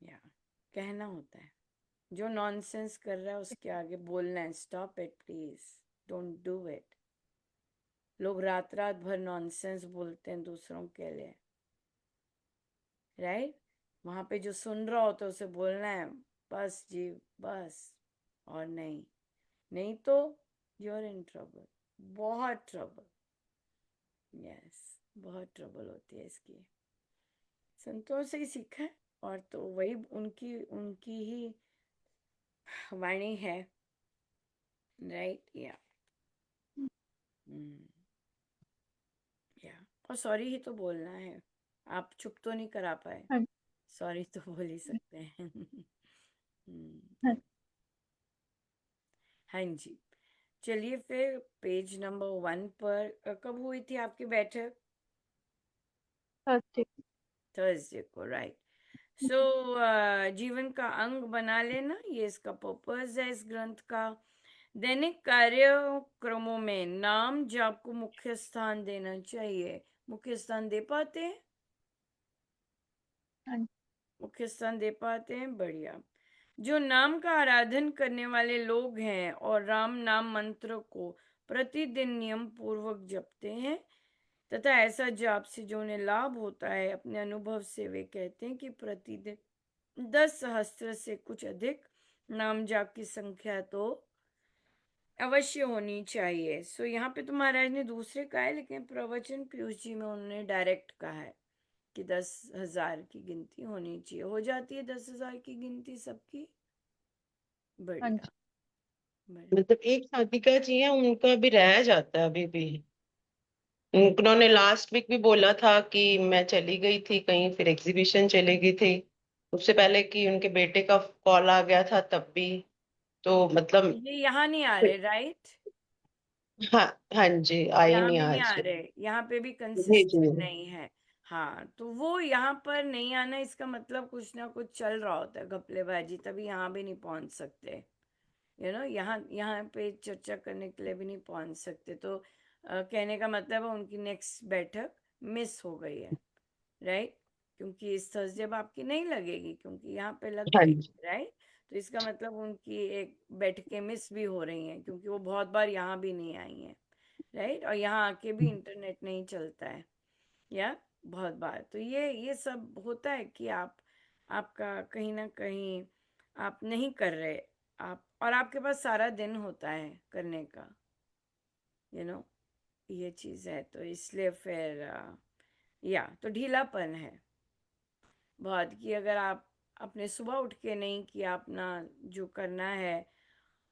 या कहना होता है, जो नॉनसेंस कर रहा है उसके आगे बोलना है, stop it please, don't do it. लोग रात रात भर नॉनसेंस बोलते हैं दूसरों के लिए, राइट? वहां पे जो सुन रहा होता है उसे बोलना है, बस जी, बस। और नहीं, नहीं तो यू आर इन ट्रबल, बहुत ट्रबल। यस, बहुत ट्रबल होती है इसकी। संतों से ही सीखा है, और तो वही उनकी उनकी ही वाणी है, राइट? या या और सॉरी ही तो बोलना है, आप चुप तो नहीं करा पाए, हाँ जी। सॉरी तो बोल ही सकते हैं। हाँ। या हाँ जी। चलिए फिर पेज नंबर 1 पर कब हुई थी आपकी बैठक? थर्सडे। थर्सडे को, राइट? सो जीवन का अंग बना लेना, ये इसका पर्पस है इस ग्रंथ का। दैनिक कार्यक्रमों में नाम जाप को मुख्य स्थान देना चाहिए। मुख्य स्थान दे पाते हैं? हाँ जी। मुख्य स्थान दे पाते हैं, बढ़िया। जो नाम का आराधन करने वाले लोग हैं और राम नाम मंत्र को प्रतिदिन नियम पूर्वक जपते हैं तथा ऐसा जाप से जो उन्हें लाभ होता है, अपने अनुभव से वे कहते हैं कि प्रतिदिन 10 सहस्त्र से कुछ अधिक नाम जाप की संख्या तो अवश्य होनी चाहिए। सो यहाँ पे तो महाराज ने दूसरे कहा है, लेकिन प्रवचन पीयूष जी में उन्होंने डायरेक्ट कहा है कि 10,000 की गिनती होनी चाहिए। हो जाती है 10,000 की गिनती सबकी? हाँ बढ़िया, जी। बढ़िया। मतलब एक साधिका जी हैं, उनका भी रह जाता है अभी भी। उन्होंने लास्ट वीक भी बोला था कि मैं चली गई थी कहीं, फिर एग्जीबिशन चली गई थी। उससे पहले कि उनके बेटे का कॉल आ गया था तब भी। तो मतलब ये यहाँ नहीं आ रहे, राइट? हाँ, हाँ जी, आई यहाँ नहीं भी नहीं आ आज। रहे, यहाँ पे भी जी जी। कंसिस्टेंट नहीं है। हाँ, तो वो यहाँ पर नहीं आना, इसका मतलब कुछ ना कुछ चल रहा होता है, घपलेबाजी, तभी यहाँ भी नहीं पहुंच सकते। यहाँ यहाँ पे चर्चा करने के लिए भी नहीं पहुंच सकते, तो कहने का मतलब है उनकी नेक्स्ट बैठक मिस हो गई है, राइट? क्योंकि इस थर्सडे अब आपकी नहीं लगेगी, क्योंकि यहाँ पे लग हाँ गई, जी। राइट? तो इसका मतलब उनकी एक बैठकें मिस भी हो रही हैं, क्योंकि वो बहुत बार यहाँ भी नहीं आई हैं, राइट? और यहाँ आके भी इंटरनेट नहीं चलता है, या बहुत बार तो ये सब होता है कि आपका कहीं ना कहीं आप नहीं कर रहे, आप, और आपके पास सारा दिन होता है करने का, यू नो ये चीज़ है, तो इसलिए फिर या तो ढीलापन है बहुत, कि अगर आप अपने सुबह उठ के नहीं किया अपना जो करना है,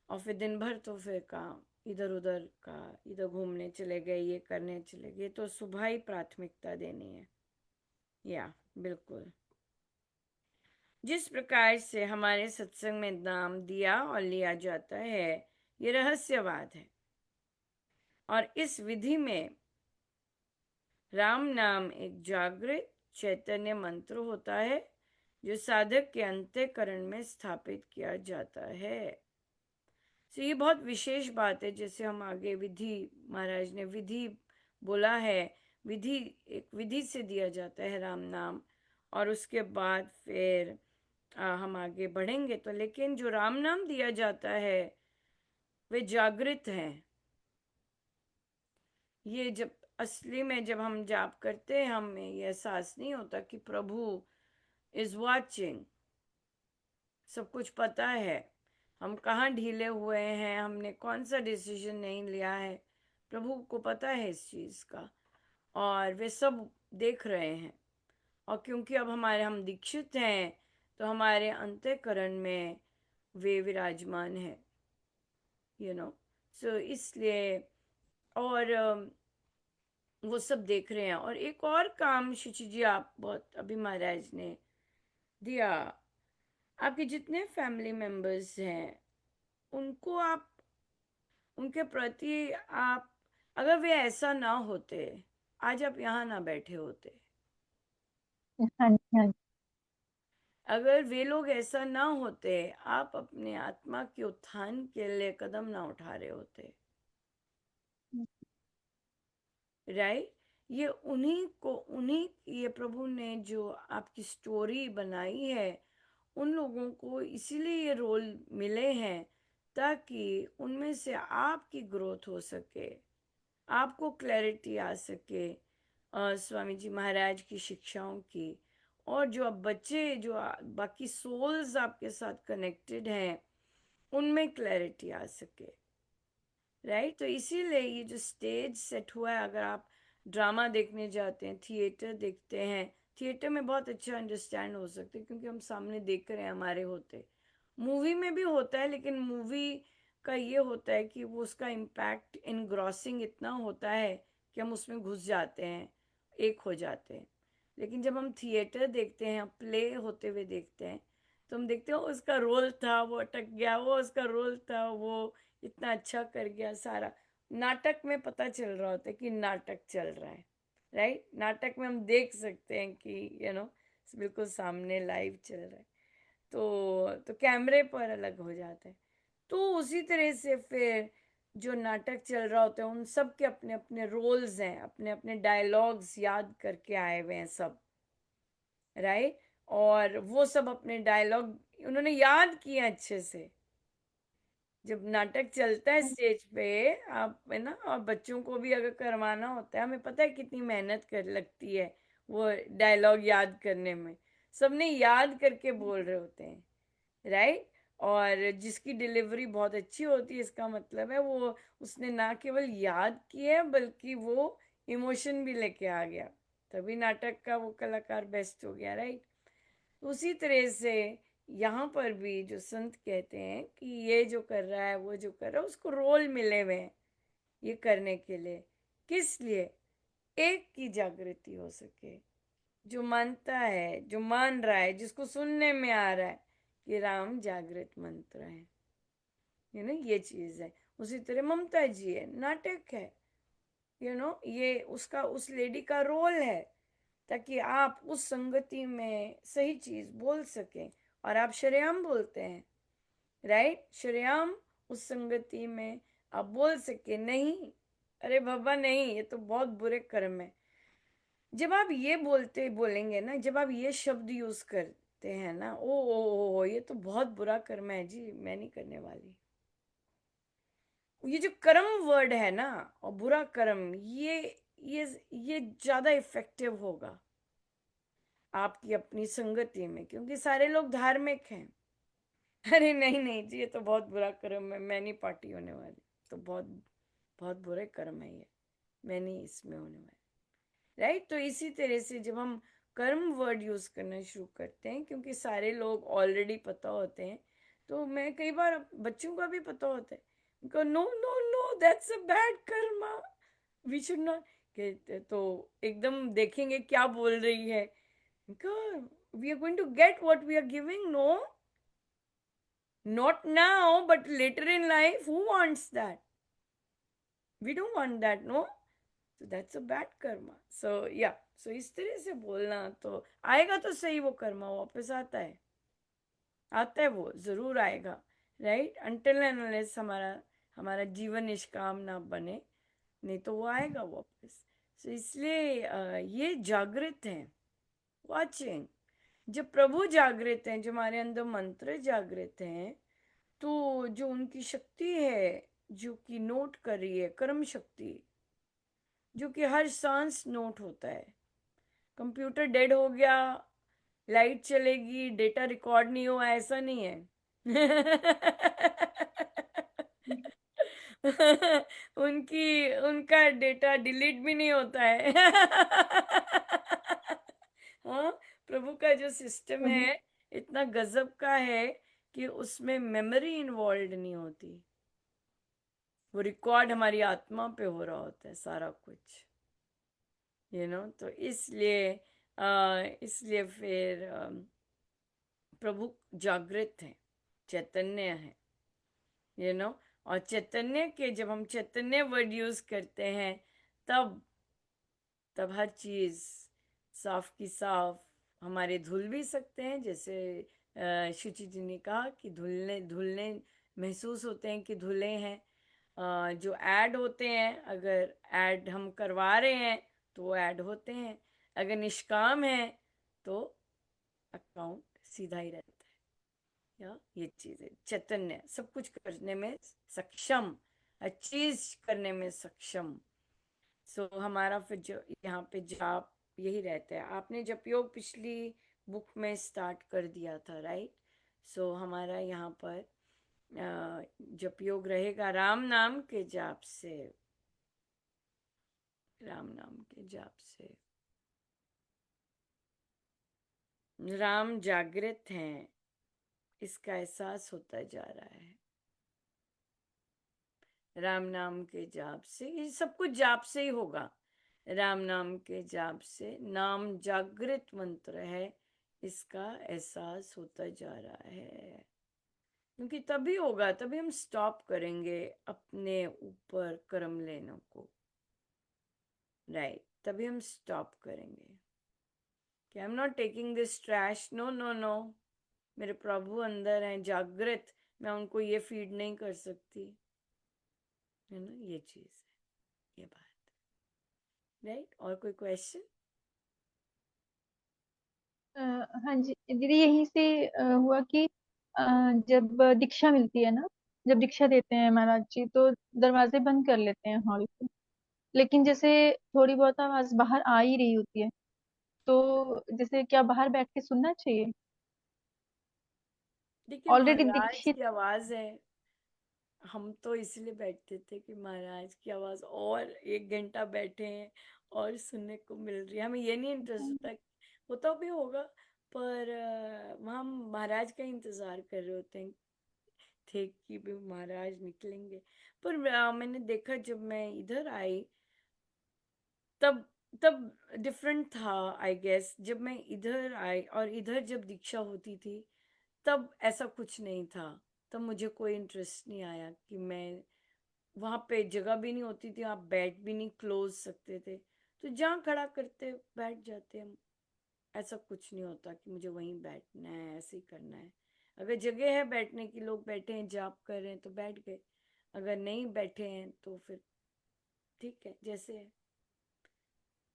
और फिर दिन भर तो फिर काम इधर उधर का, इधर घूमने चले गए, ये करने चले गए, तो सुबह ही प्राथमिकता देनी है। या बिल्कुल, जिस प्रकार से हमारे सत्संग में नाम दिया और लिया जाता है, ये रहस्यवाद है। और इस विधि में राम नाम एक जागृत चैतन्य मंत्र होता है जो साधक के अंतःकरण में स्थापित किया जाता है। तो ये बहुत विशेष बात है। जैसे हम आगे विधि, महाराज ने विधि बोला है, विधि, एक विधि से दिया जाता है राम नाम, और उसके बाद फिर हम आगे बढ़ेंगे तो, लेकिन जो राम नाम दिया जाता है वे जागृत हैं। ये जब असली में जब हम जाप करते हैं हमें ये एहसास नहीं होता कि प्रभु इज वॉचिंग, सब कुछ पता है, हम कहाँ ढीले हुए हैं, हमने कौन सा डिसीजन नहीं लिया है, प्रभु को पता है इस चीज का, और वे सब देख रहे हैं। और क्योंकि अब हम दीक्षित हैं तो हमारे अंतःकरण में वे विराजमान है, सो इसलिए, और वो सब देख रहे हैं। और एक और काम शुचि जी आप बहुत अभी महाराज ने दिया, आपके जितने फैमिली मेंबर्स हैं उनको आप, उनके प्रति आप, अगर वे ऐसा ना होते आज आप यहाँ ना बैठे होते, हाँ जी, हाँ अगर वे लोग ऐसा ना होते आप अपने आत्मा के उत्थान के लिए कदम ना उठा रहे होते, जी। राइट। ये उन्हीं को, उन्हीं, ये प्रभु ने जो आपकी स्टोरी बनाई है उन लोगों को इसीलिए ये रोल मिले हैं ताकि उनमें से आपकी ग्रोथ हो सके, आपको क्लैरिटी आ सके स्वामी जी महाराज की शिक्षाओं की, और जो अब बच्चे जो बाकी सोल्स आपके साथ कनेक्टेड हैं उनमें क्लैरिटी आ सके, राइट। तो इसीलिए ये जो स्टेज सेट हुआ है, अगर आप ड्रामा देखने जाते हैं, थिएटर देखते हैं, थिएटर में बहुत अच्छा अंडरस्टैंड हो सकते हैं क्योंकि हम सामने देख रहे हैं हमारे होते, मूवी में भी होता है लेकिन मूवी का ये होता है कि वो उसका इम्पैक्ट इनग्रॉसिंग इतना होता है कि हम उसमें घुस जाते हैं, एक हो जाते हैं। लेकिन जब हम थिएटर देखते हैं, प्ले होते हुए देखते हैं, तो हम देखते हैं उसका रोल था वो अटक गया, वो उसका रोल था वो इतना अच्छा कर गया, सारा नाटक में पता चल रहा होता है कि नाटक चल रहा है, राइट। नाटक में हम देख सकते हैं कि बिल्कुल सामने लाइव चल रहा है, तो कैमरे पर अलग हो जाता है। तो उसी तरह से फिर जो नाटक चल रहा होता है उन सब के अपने अपने रोल्स हैं, अपने अपने डायलॉग्स याद करके आए हुए हैं सब, राइट। और वो सब अपने डायलॉग उन्होंने याद किए अच्छे से। जब नाटक चलता है स्टेज पे, आप है ना, और बच्चों को भी अगर करवाना होता है, हमें पता है कितनी मेहनत कर लगती है वो डायलॉग याद करने में, सबने याद करके बोल रहे होते हैं, राइट। और जिसकी डिलीवरी बहुत अच्छी होती है इसका मतलब है वो, उसने ना केवल याद किया बल्कि वो इमोशन भी लेके आ गया, तभी नाटक का वो कलाकार बेस्ट हो गया, राइट। उसी तरह से यहाँ पर भी जो संत कहते हैं कि ये जो कर रहा है वो जो कर रहा है उसको रोल मिले हुए हैं ये करने के लिए, किस लिए, एक की जागृति हो सके, जो मानता है, जो मान रहा है, जिसको सुनने में आ रहा है कि राम जागृत मंत्र है, ये चीज है। उसी तरह ममता जी है, नाटक है, ये उसका, उस लेडी का रोल है ताकि आप उस संगति में सही चीज बोल सकें, और आप शरेआम बोलते हैं, राइट, शरेआम उस संगति में आप बोल सके, नहीं अरे बाबा नहीं, ये तो बहुत बुरे कर्म है। जब आप ये बोलेंगे ना, जब आप ये शब्द यूज करते हैं ना, ओ ये तो बहुत बुरा कर्म है जी, मैं नहीं करने वाली, ये जो कर्म वर्ड है ना, और बुरा कर्म, ये ये ज्यादा इफेक्टिव होगा आपकी अपनी संगति में, क्योंकि सारे लोग धार्मिक हैं। अरे नहीं नहीं जी, ये तो बहुत बुरा कर्म है, मैं नहीं पार्टी होने वाली, तो बहुत बहुत बुरे कर्म है ये, मैं नहीं इसमें होने वाली, राइट। तो इसी तरह से जब हम कर्म वर्ड यूज करना शुरू करते हैं, क्योंकि सारे लोग ऑलरेडी पता होते हैं, तो मैं कई बार बच्चों का भी पता होता है, उनको no no no that's a bad karma, we should not, कहते तो एकदम देखेंगे क्या बोल रही है, we are going to get what we are giving, no, not now but later in life, who wants that, we don't want that, no, so that's a bad karma, so yeah, so इस तरह से बोलना, तो आएगा तो सही वो कर्मा वापस आता है, आता है, वो जरूर आएगा, राइट, अनटिल एंड अनलेस हमारा हमारा जीवन निष्काम ना बने, नहीं तो वो आएगा वापस। सो इसलिए ये जागृत हैं, वाचिंग, जब प्रभु जागृत हैं, जो हमारे अंदर मंत्र जागृत हैं, तो जो उनकी शक्ति है जो कि नोट कर रही है कर्म शक्ति, जो कि हर सांस नोट होता है। कंप्यूटर डेड हो गया, लाइट चलेगी, डेटा रिकॉर्ड नहीं हुआ, ऐसा नहीं है। उनका डेटा डिलीट भी नहीं होता है। हाँ, प्रभु का जो सिस्टम वही है इतना गजब का है कि उसमें मेमोरी इन्वॉल्व नहीं होती। वो रिकॉर्ड हमारी आत्मा पे हो रहा होता है सारा कुछ, तो इसलिए फिर प्रभु जागृत है, चैतन्य है, यू नो और चैतन्य के जब हम चैतन्य वर्ड यूज करते हैं, तब तब हर चीज साफ की साफ हमारे धुल भी सकते हैं। जैसे शुचि जी ने कहा कि धुलने धुलने महसूस होते हैं कि धुले हैं। जो ऐड होते हैं, अगर ऐड हम करवा रहे हैं तो वो ऐड होते हैं, अगर निष्काम है तो अकाउंट सीधा ही रहता है। ये चीज है, चैतन्य सब कुछ करने में सक्षम, हर चीज करने में सक्षम। सो हमारा फिर जो यहाँ पे जाप यही रहता है। आपने जप योग पिछली बुक में स्टार्ट कर दिया था, राइट? सो हमारा यहाँ पर जप योग रहेगा राम नाम के जाप से, राम नाम के जाप से। राम जागृत हैं, इसका एहसास होता जा रहा है। राम नाम के जाप से, ये सब कुछ जाप से ही होगा। राम नाम के जाप से, नाम जागृत मंत्र है, इसका एहसास होता जा रहा है। क्योंकि तभी होगा, तभी हम स्टॉप करेंगे अपने ऊपर कर्म लेने को, राइट? तभी हम स्टॉप करेंगे कि I am not taking this trash, no no no, मेरे प्रभु अंदर हैं जागृत, मैं उनको ये फीड नहीं कर सकती, है ना? ये चीज है, ये बात, राइट? और कोई क्वेश्चन? हाँ जी दीदी, यहीं से हुआ कि जब दीक्षा मिलती है ना, जब दीक्षा देते हैं महाराज जी तो दरवाजे बंद कर लेते हैं हॉल के। लेकिन जैसे थोड़ी बहुत आवाज बाहर आ ही रही होती है, तो जैसे क्या बाहर बैठ के सुनना चाहिए? देखिए, ऑलरेडी महाराज दीक्षित। की आवाज है, हम तो इसलिए बैठते थे कि महाराज की आवाज और 1 घंटा बैठे हैं और सुनने को मिल रही है। हमें ये नहीं इंटरेस्ट होता, होता भी होगा, पर वहाँ हम महाराज का इंतजार कर रहे होते हैं, थे कि भी महाराज निकलेंगे। पर मैंने देखा जब मैं इधर आई, तब तब डिफरेंट था, आई गेस। जब मैं इधर आई और इधर जब दीक्षा होती थी, तब ऐसा कुछ नहीं था। तब मुझे कोई इंटरेस्ट नहीं आया कि मैं, वहां पे जगह भी नहीं होती थी, आप बैठ भी नहीं क्लोज सकते थे, तो जहाँ खड़ा करते बैठ जाते हम। ऐसा कुछ नहीं होता कि मुझे वहीं बैठना है, ऐसे ही करना है। अगर जगह है बैठने की, लोग बैठे हैं जाप कर रहे हैं तो बैठ गए, अगर नहीं बैठे हैं तो फिर ठीक है, जैसे है,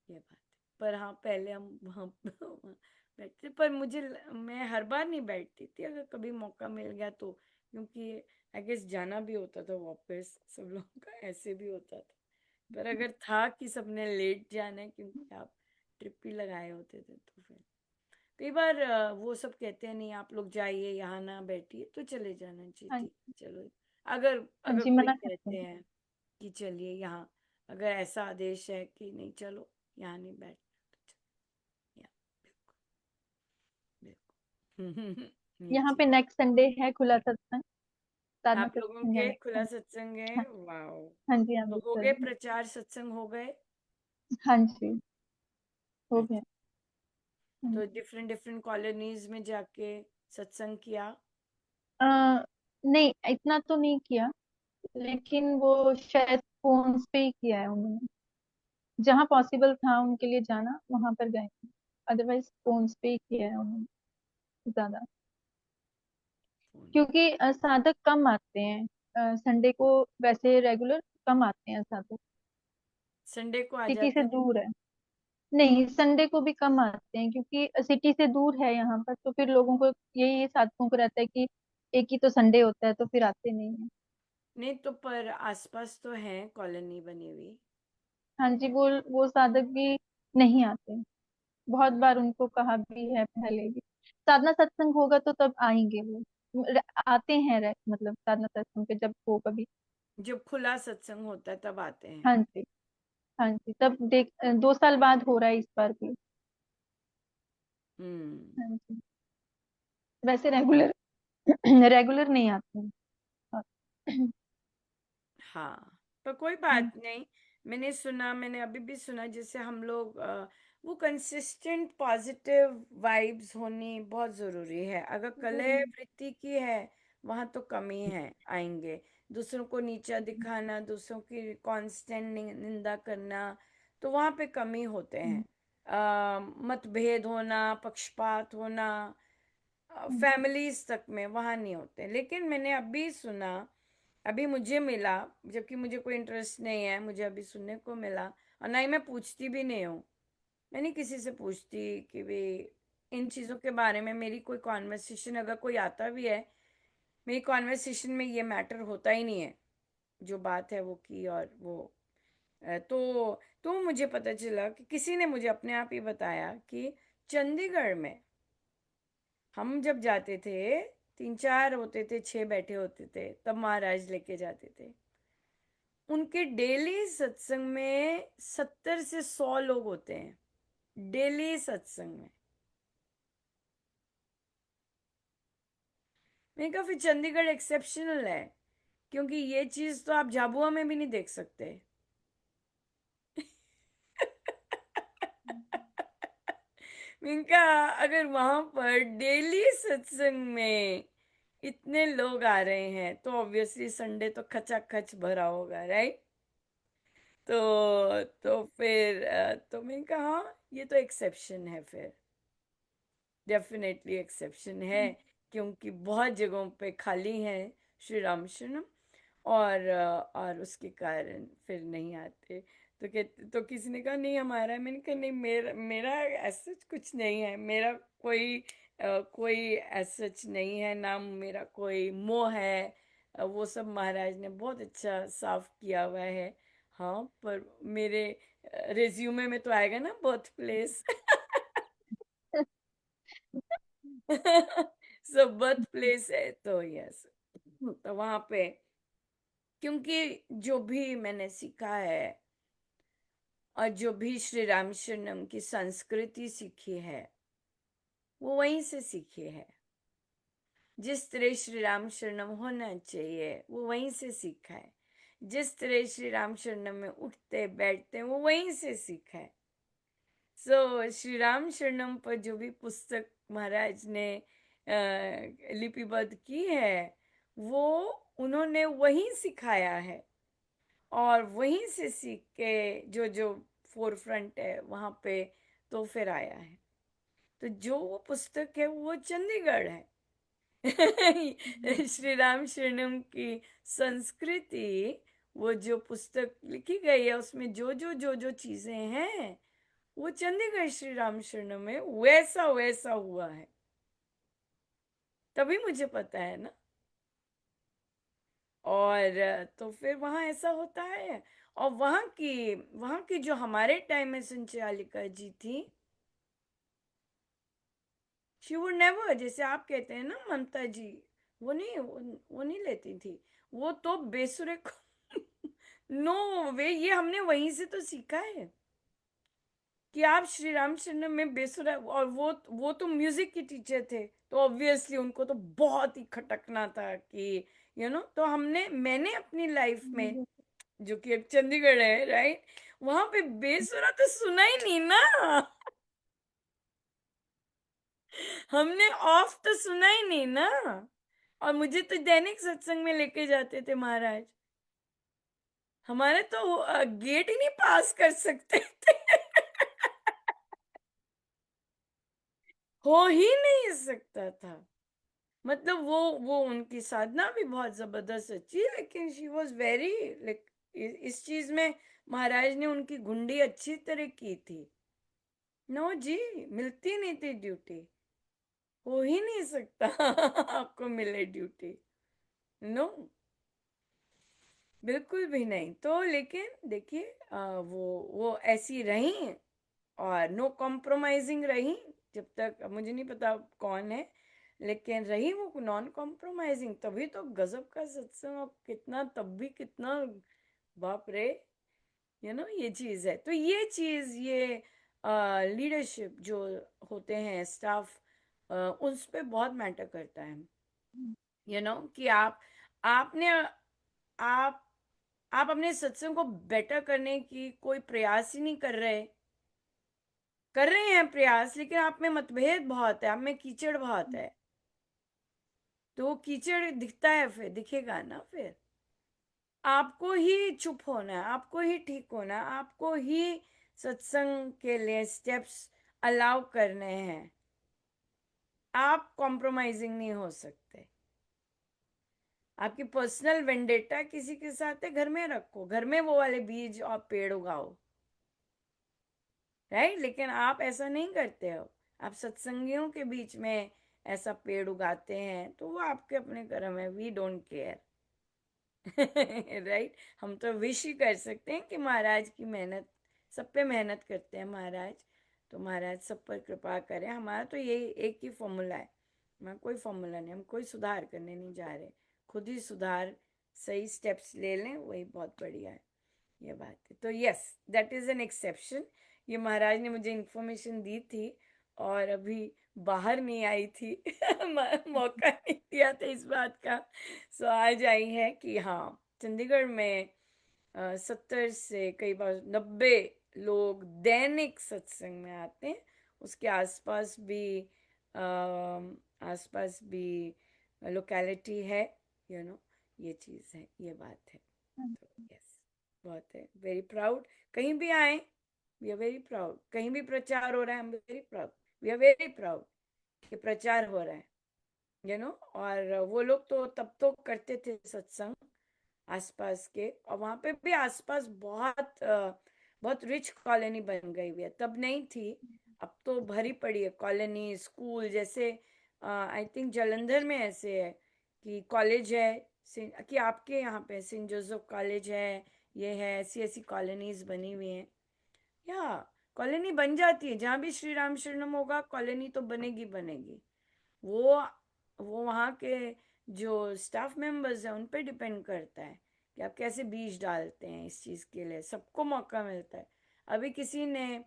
ये बात है। पर हाँ, पहले हम वहाँ वहाँ बैठते, पर मैं हर बार नहीं बैठती थी, अगर कभी मौका मिल गया तो, क्योंकि आई गेस जाना भी होता था वापस, सब लोगों का ऐसे भी होता था। पर अगर था कि सबने लेट जाना है क्योंकि आप ट्रिप ही लगाए होते थे, तो फिर कई बार वो सब कहते हैं नहीं आप लोग जाइए, यहाँ ना बैठिए, तो चले जाना चाहिए, हाँ ठीक चलो। अगर हाँ अगर जी, कोई मना करते कहते हैं। हैं कि चलिए यहाँ, अगर ऐसा आदेश है कि नहीं चलो यहाँ नहीं बैठ, या बिल्कुल ये यहाँ चीज। पे नेक्स्ट संडे है खुला सत्संग, साधना आप लोगों सत्संग है के नेक्स्ट खुला संडे। सत्संग हाँ, है, वाओ! हाँ जी हाँ तो हो गए बिल्कुल। प्रचार सत्संग हो गए? हाँ जी, हो गया। अच्छा, हाँ तो जी। डिफरेंट डिफरेंट कॉलोनीज में जाके सत्संग किया? अ, नहीं इतना तो नहीं किया, लेकिन वो शायद फोन पे ही किया है उन्होंने। जहाँ पॉसिबल था उनके लिए जाना वहां पर गए, अदरवाइज फोन पे ही किया है उन्होंने ज्यादा। फोन पे। क्योंकि साधक कम आते हैं संडे को, वैसे रेगुलर कम आते हैं साधक, संडे को आ सिटी जाते से हैं? दूर है। नहीं, संडे को भी कम आते हैं क्योंकि सिटी से दूर है यहाँ पर, तो फिर लोगों को यही साधकों को रहता है कि एक ही तो संडे होता है, तो फिर आते नहीं है। नहीं तो पर आसपास तो है कॉलोनी बनी हुई। हाँ जी, वो साधक भी नहीं आते। बहुत बार उनको कहा भी है पहले भी। साधना सत्संग होगा तो तब आएंगे वो। आते हैं मतलब साधना सत्संग पे जब हो कभी। जब खुला सत्संग होता है तब आते हैं। हाँ जी। हाँ जी, तब 2 साल बाद हो रहा है इस बार भी। हम्म। हाँ जी। वैसे रेगुलर रेगुलर नहीं आते हैं। हाँ, पर कोई बात नहीं। मैंने सुना, मैंने अभी भी सुना, जैसे हम लोग वो कंसिस्टेंट पॉजिटिव वाइब्स होनी बहुत ज़रूरी है। अगर कलह वृत्ति की है, वहाँ तो कमी है, आएंगे। दूसरों को नीचा दिखाना, दूसरों की कांस्टेंट निंदा करना, तो वहाँ पे कमी होते हैं। मतभेद होना, पक्षपात होना, फैमिलीज तक में वहाँ नहीं होते। लेकिन मैंने अभी सुना, अभी मुझे मिला, जबकि मुझे कोई इंटरेस्ट नहीं है, मुझे अभी सुनने को मिला। और ना ही मैं पूछती भी नहीं हूँ। मैं नहीं किसी से पूछती कि वे इन चीज़ों के बारे में मेरी कोई कॉन्वर्सेशन, अगर कोई आता भी है, मेरी कॉन्वर्सेशन में ये मैटर होता ही नहीं है। जो बात है वो की, और वो तो मुझे पता चला कि किसी ने मुझे अपने आप ही बताया कि चंडीगढ़ में हम जब जाते थे, 3-4 होते थे, 6 बैठे होते थे, तब महाराज लेके जाते थे। उनके डेली सत्संग में 70 से 100 लोग होते हैं, डेली सत्संग में। मैंने कहा फिर चंडीगढ़ एक्सेप्शनल है, क्योंकि ये चीज तो आप झाबुआ में भी नहीं देख सकते। मैंने कहा अगर वहां पर डेली सत्संग में इतने लोग आ रहे हैं, तो ऑब्वियसली संडे तो खचाखच भरा होगा, राइट? तो फिर तो मैंने कहा हाँ, ये तो एक्सेप्शन है फिर, डेफिनेटली एक्सेप्शन है। क्योंकि बहुत जगहों पे खाली है श्री रामशरणम, और उसके कारण फिर नहीं आते। तो कहते, तो किसी ने कहा नहीं हमारा है। मैंने कहा नहीं, मेरा मेरा ऐसा कुछ नहीं है। मेरा कोई ऐसा नहीं है, ना मेरा कोई मोह है। वो सब महाराज ने बहुत अच्छा साफ किया हुआ है। हाँ, पर मेरे रिज्यूमे में तो आएगा ना बर्थ प्लेस। सब बर्थ प्लेस है, तो यस। तो वहां पे, क्योंकि जो भी मैंने सीखा है, और जो भी श्री राम शरणम की संस्कृति सीखी है, वो वहीं से सीखी है। जिस तरह श्री राम शरणम होना चाहिए, वो वहीं से सीखा है। जिस तरह श्री राम शरणम में उठते बैठते, वो वहीं से सीखा है। श्री राम शरणम पर जो भी पुस्तक महाराज ने लिपिबद्ध की है, वो उन्होंने वहीं सिखाया है। और वहीं से सीख के जो जो फोर फ्रंट है वहां पे, तो फिर आया है। तो जो वो पुस्तक है वो चंडीगढ़ है। श्री राम शरणम की संस्कृति, वो जो पुस्तक लिखी गई है, उसमें जो चीजें हैं, वो चंडीगढ़ श्री राम शरणम में वैसा वैसा हुआ है। तभी मुझे पता है ना। और तो फिर वहाँ ऐसा होता है। और वहाँ की जो हमारे टाइम में संचालिका जी थी, शी वुड नेवर, जैसे आप कहते हैं ना ममता जी, वो नहीं लेती थी। वो तो बेसुरे नो वे, ये हमने वहीं से तो सीखा है कि आप श्री रामचंद्र में बेसुरा। और वो तो म्यूजिक की टीचर थे, तो ऑब्वियसली उनको तो बहुत ही खटकना था कि तो मैंने अपनी लाइफ में, जो कि अब चंडीगढ़ है, राइट, वहां पे बेसुरा तो सुना ही नहीं ना। हमने ऑफ तो सुना ही नहीं ना। और मुझे तो दैनिक सत्संग में लेके जाते थे महाराज। हमारे तो गेट ही नहीं पास कर सकते थे। हो ही नहीं सकता था। मतलब वो उनकी साधना भी बहुत जबरदस्त अच्छी, लेकिन शी वॉज वेरी लाइक, इस चीज में महाराज ने उनकी गुंडी अच्छी तरह की थी। नो जी, मिलती नहीं थी ड्यूटी। हो ही नहीं सकता आपको मिले ड्यूटी। नो। बिल्कुल भी नहीं। तो लेकिन देखिए वो ऐसी रही और नो कॉम्प्रोमाइजिंग रही, जब तक, अब मुझे नहीं पता कौन है, लेकिन रही वो नॉन कॉम्प्रोमाइजिंग, तभी तो गजब का सत्संग। अब कितना, तब भी कितना, बाप रे, ये चीज है। तो ये चीज, ये लीडरशिप जो होते हैं स्टाफ, उस पे बहुत मैटर करता है। कि आपने आप आप अपने सत्संग को बेटर करने की कोई प्रयास ही नहीं कर रहे हैं प्रयास, लेकिन आप में मतभेद बहुत है, आप में कीचड़ बहुत है। तो वो कीचड़ दिखता है, फिर दिखेगा ना, फिर आपको ही चुप होना है, आपको ही ठीक होना है, आपको ही सत्संग के लिए स्टेप्स अलाउ करने हैं। आप कॉम्प्रोमाइजिंग नहीं हो सकते। आपकी पर्सनल वेंडेटा किसी के साथ है, घर में रखो, घर में वो वाले बीज और पेड़ उगाओ, राइट। लेकिन आप ऐसा नहीं करते हो, आप सत्संगियों के बीच में ऐसा पेड़ उगाते हैं, तो वो आपके अपने कर्म है, वी डोंट केयर। राइट। हम तो विश ही कर सकते हैं कि महाराज की मेहनत, सब पे मेहनत करते हैं महाराज, तो महाराज सब पर कृपा करें। हमारा तो ये एक ही फॉर्मूला है, हमारा कोई फॉर्मूला नहीं, हम कोई सुधार करने नहीं जा रहे, खुद ही सुधार, सही स्टेप्स ले लें, वही बहुत बढ़िया है। ये बात है। तो yes, that is an exception. ये महाराज ने मुझे इन्फॉर्मेशन दी थी और अभी बाहर नहीं आई थी। मौका नहीं दिया था इस बात का। सो आज आई है कि हाँ, चंडीगढ़ में 70 से कई बार 90 लोग दैनिक सत्संग में आते हैं। उसके आसपास भी लोकेलिटी है, ये चीज़ है, ये बात है। तो यस, बहुत है, वेरी प्राउड। कहीं भी आए, वी आर वेरी प्राउड। कहीं भी प्रचार हो रहा है, हम very proud, we are very proud कि प्रचार हो रहा है, और वो लोग तो तब तो करते थे सत्संग आसपास के, और वहां पे भी आसपास बहुत रिच कॉलोनी बन गई हुई है, तब नहीं थी, अब तो भरी पड़ी है कॉलोनी, स्कूल। जैसे आई थिंक जालंधर में ऐसे है कि कॉलेज है, कि आपके यहाँ पे सेंट जोसेफ कॉलेज है, ये है, ऐसी ऐसी कॉलोनीज बनी हुई हैं। या कॉलोनी बन जाती है, जहाँ भी श्री राम शरणम होगा कॉलोनी तो बनेगी बनेगी। वो वो वहाँ के जो स्टाफ मेंबर्स हैं उन पे डिपेंड करता है कि आप कैसे बीज डालते हैं इस चीज़ के लिए, सबको मौका मिलता है। अभी किसी ने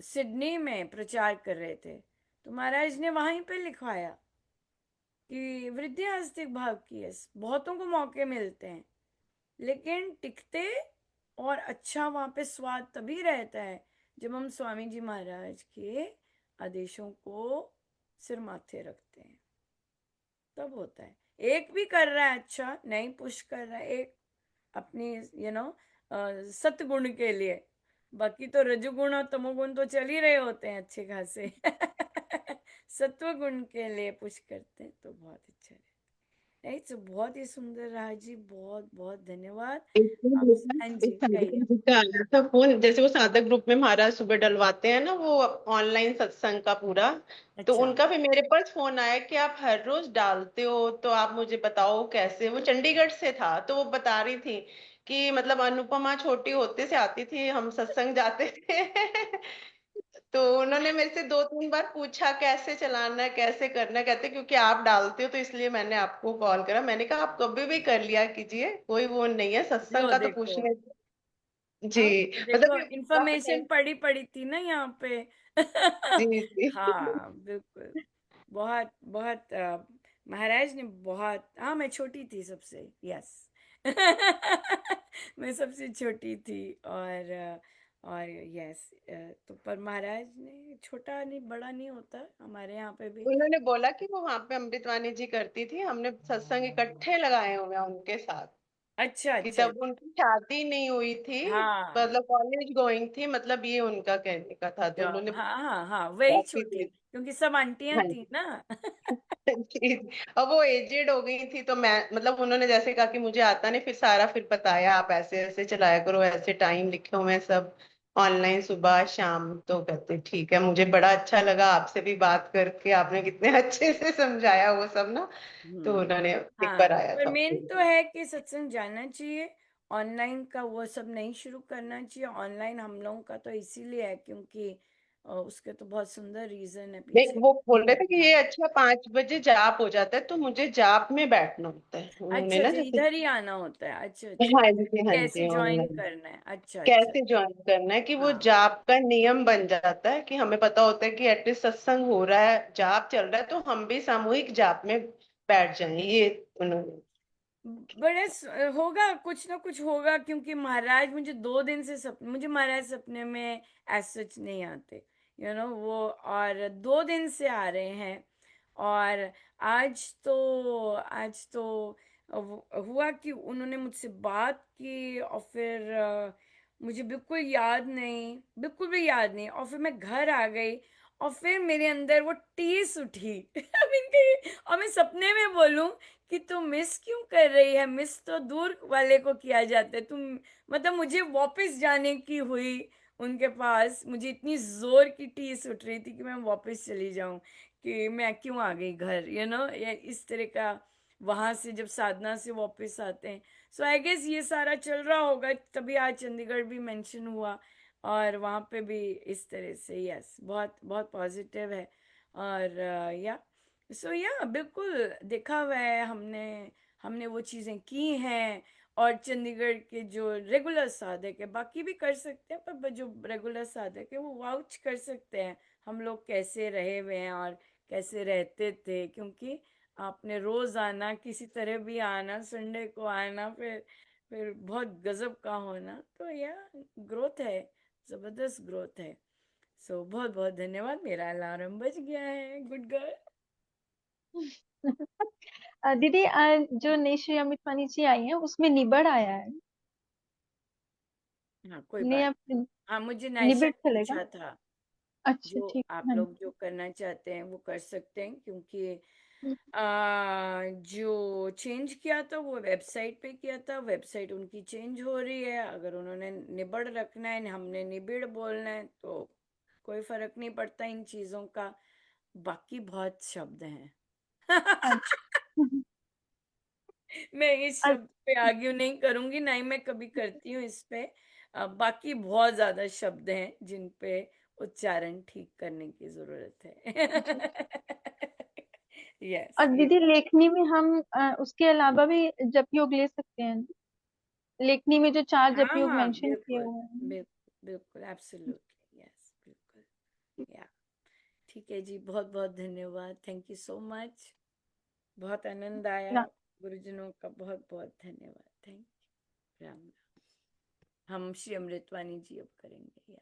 सिडनी में प्रचार कर रहे थे, तो महाराज ने वहीं पे लिखवाया कि वृद्धि आस्तिक भाव की है, बहुतों को मौके मिलते हैं, लेकिन टिकते और अच्छा वहां पे स्वाद तभी रहता है जब हम स्वामी जी महाराज के आदेशों को सिर माथे रखते हैं, तब होता है। एक भी कर रहा है अच्छा, नहीं पुश कर रहा है, एक अपनी सत्गुण के लिए, बाकी तो रजोगुण और तमोगुण तो चल ही रहे होते हैं अच्छे खासे। सत्व गुण के लिए पुश करते हैं तो बहुत अच्छा है। नहीं तो बहुत ही सुंदर रहा जी, बहुत बहुत धन्यवाद। एक दिन आप, मेरे हाँ पास एक जी, साधक कहिए। जी का आया था फोन, जैसे वो साधक ग्रुप में महाराज सुबह डलवाते हैं ना वो ऑनलाइन सत्संग का पूरा, तो अच्छा। उनका भी मेरे पास फोन आया कि आप हर रोज डालते हो, तो आप मुझे बताओ कैसे। वो चंडीगढ़ से था, तो वो बता रही थी कि मतलब अनुपमा छोटी होते से आती थी, हम सत्संग जाते थे। तो उन्होंने मेरे से 2-3 बार पूछा कैसे चलाना है, कैसे करना है, कहते क्योंकि आप डालते हो तो इसलिए मैंने आपको कॉल करा। मैंने कहा आप कभी भी कर लिया कीजिए, कोई वो नहीं है, सत्संग लो का तो देखो, पूछने। जी। हाँ मतलब देखो, ये इंफॉर्मेशन पड़ी पड़ी थी ना यहाँ पे। जी जी। हाँ बिल्कुल। बहुत बहुत महाराज ने बहुत, हाँ मैं छोटी थी सबसे, यस। मैं सबसे छोटी थी, और यस, तो पर महाराज ने, छोटा नहीं बड़ा नहीं होता हमारे यहाँ पे भी। उन्होंने बोला कि वो वहां पे अमृतवाणी जी करती थी, हमने सत्संग इकट्ठे लगाए हुए हैं उनके साथ, अच्छा कि अच्छा तब अच्छा। उनकी शादी नहीं हुई थी, हाँ, मतलब कॉलेज गोइंग थी, मतलब ये उनका कहने का था, तो जॉब, उन्होंने हाँ हाँ हाँ, वही काफी छोटी, देर। क्योंकि सब आंटियां हाँ थी ना। जी। अब वो एजेड हो गई थी, तो मैं मतलब उन्होंने जैसे कहा कि मुझे आता नहीं, फिर सारा फिर बताया, आप ऐसे ऐसे चलाया करो, ऐसे टाइम लिखे हुए हैं सब, ऑनलाइन सुबह शाम। तो कहते ठीक है, मुझे बड़ा अच्छा लगा आपसे भी बात करके, आपने कितने अच्छे से समझाया वो सब ना। तो हम्म। उन्होंने एक हाँ, बार आया पर था। मेन तो है कि सत्संग जाना चाहिए। ऑनलाइन का वो सब नहीं शुरू करना चाहिए। ऑनलाइन हम लोगों का तो इसीलिए है क्योंकि उसके तो बहुत सुंदर रीजन है देख पीछे। वो बोल रहे थे कि ये हाँ। अच्छा 5 बजे जाप हो जाता है, तो मुझे जाप में बैठना होता है उन्होंने अच्छा ना अच्छा, जैसे। इधर ही आना होता है। अच्छा अच्छा। हाँ जी हाँ कैसे जी, ज्वाइन ऑनलाइन करना है? अच्छा अच्छा। कैसे ज्वाइन करना है, कि वो हाँ। जाप का नियम बन जाता है, कि हमें पता होता है कि एटलीस्ट सत्संग हो रहा है, जाप चल रहा है, तो हम भी सामूहिक जाप में बैठ जाएं, ये उन्होंने। होगा, कुछ ना कुछ होगा क्योंकि महाराज मुझे 2 दिन से सपने, मुझे महाराज सपने में एज सच नहीं आते, वो, और 2 दिन से आ रहे हैं। और आज तो हुआ कि उन्होंने मुझसे बात की और फिर मुझे बिल्कुल याद नहीं, बिल्कुल भी याद नहीं, और फिर मैं घर आ गई और फिर मेरे अंदर वो टीस उठी। अब और मैं सपने में बोलूं कि तू मिस क्यों कर रही है? मिस तो दूर वाले को किया जाता है। तुम, मतलब मुझे वापस जाने की हुई उनके पास। मुझे इतनी जोर की टीस उठ रही थी कि मैं वापस चली जाऊं, कि मैं क्यों आ गई घर, ये इस तरह का। वहां से जब साधना से वापस आते हैं, सो आई गेस ये सारा चल रहा होगा, तभी आज चंडीगढ़ भी मेंशन हुआ और वहां पे भी इस तरह से। यस, बहुत बहुत पॉजिटिव है। और या या बिल्कुल देखा हुआ है हमने। हमने वो चीज़ें की हैं। और चंडीगढ़ के जो रेगुलर साधक है, बाकी भी कर सकते हैं, पर जो रेगुलर साधक है वो वाउच कर सकते हैं हम लोग कैसे रहे हुए हैं और कैसे रहते थे। क्योंकि आपने रोज आना, किसी तरह भी आना, संडे को आना, फिर बहुत गजब का होना, तो ग्रोथ है, जबरदस्त ग्रोथ है। बहुत बहुत धन्यवाद। मेरा अलार्म बज गया है। Good girl. दीदी, जो निश्चय अमित वानी जी आई है उसमें निबड़ आया है। हाँ, कोई नहीं, बात। आप हाँ, मुझे नायशा निबिड़ ने चलेगा। पूछा था। अच्छा, जो ठीक, आप हाँ लोग जी। जो करना चाहते हैं वो कर सकते हैं, क्योंकि हम्म, जो चेंज किया था वो वेबसाइट पे किया था। वेबसाइट उनकी चेंज हो रही है। अगर उन्होंने निबड़ रखना है, हमने निबिड़ बोलना है, तो कोई फर्क नहीं पड़ता इन चीजों का। बाकी बहुत शब्द हैं। अच्छा। हम्म, मैं इस अ- शब्द पे आर्ग्यू नहीं करूंगी, ना ही मैं कभी करती हूँ इस पे। बाकी बहुत ज्यादा शब्द हैं जिन पे उच्चारण ठीक करने की जरूरत जी। है। यस, और ये। दीदी, लेखनी में हम उसके अलावा भी जप योग ले सकते हैं। लेखनी में जो 4 जप हाँ योग हाँ, मेंशन किए बिल्कुल हुए हैं। बिल्कुल बिल्कुल, एब्सोल्युटली, यस, बिल्कुल। या ठीक है जी, बहुत बहुत धन्यवाद। Thank you so much. बहुत आनंद आया। रा- गुरुजनों का बहुत बहुत धन्यवाद। Thank you. राम राम। हम श्री अमृतवाणी जी अब करेंगे। या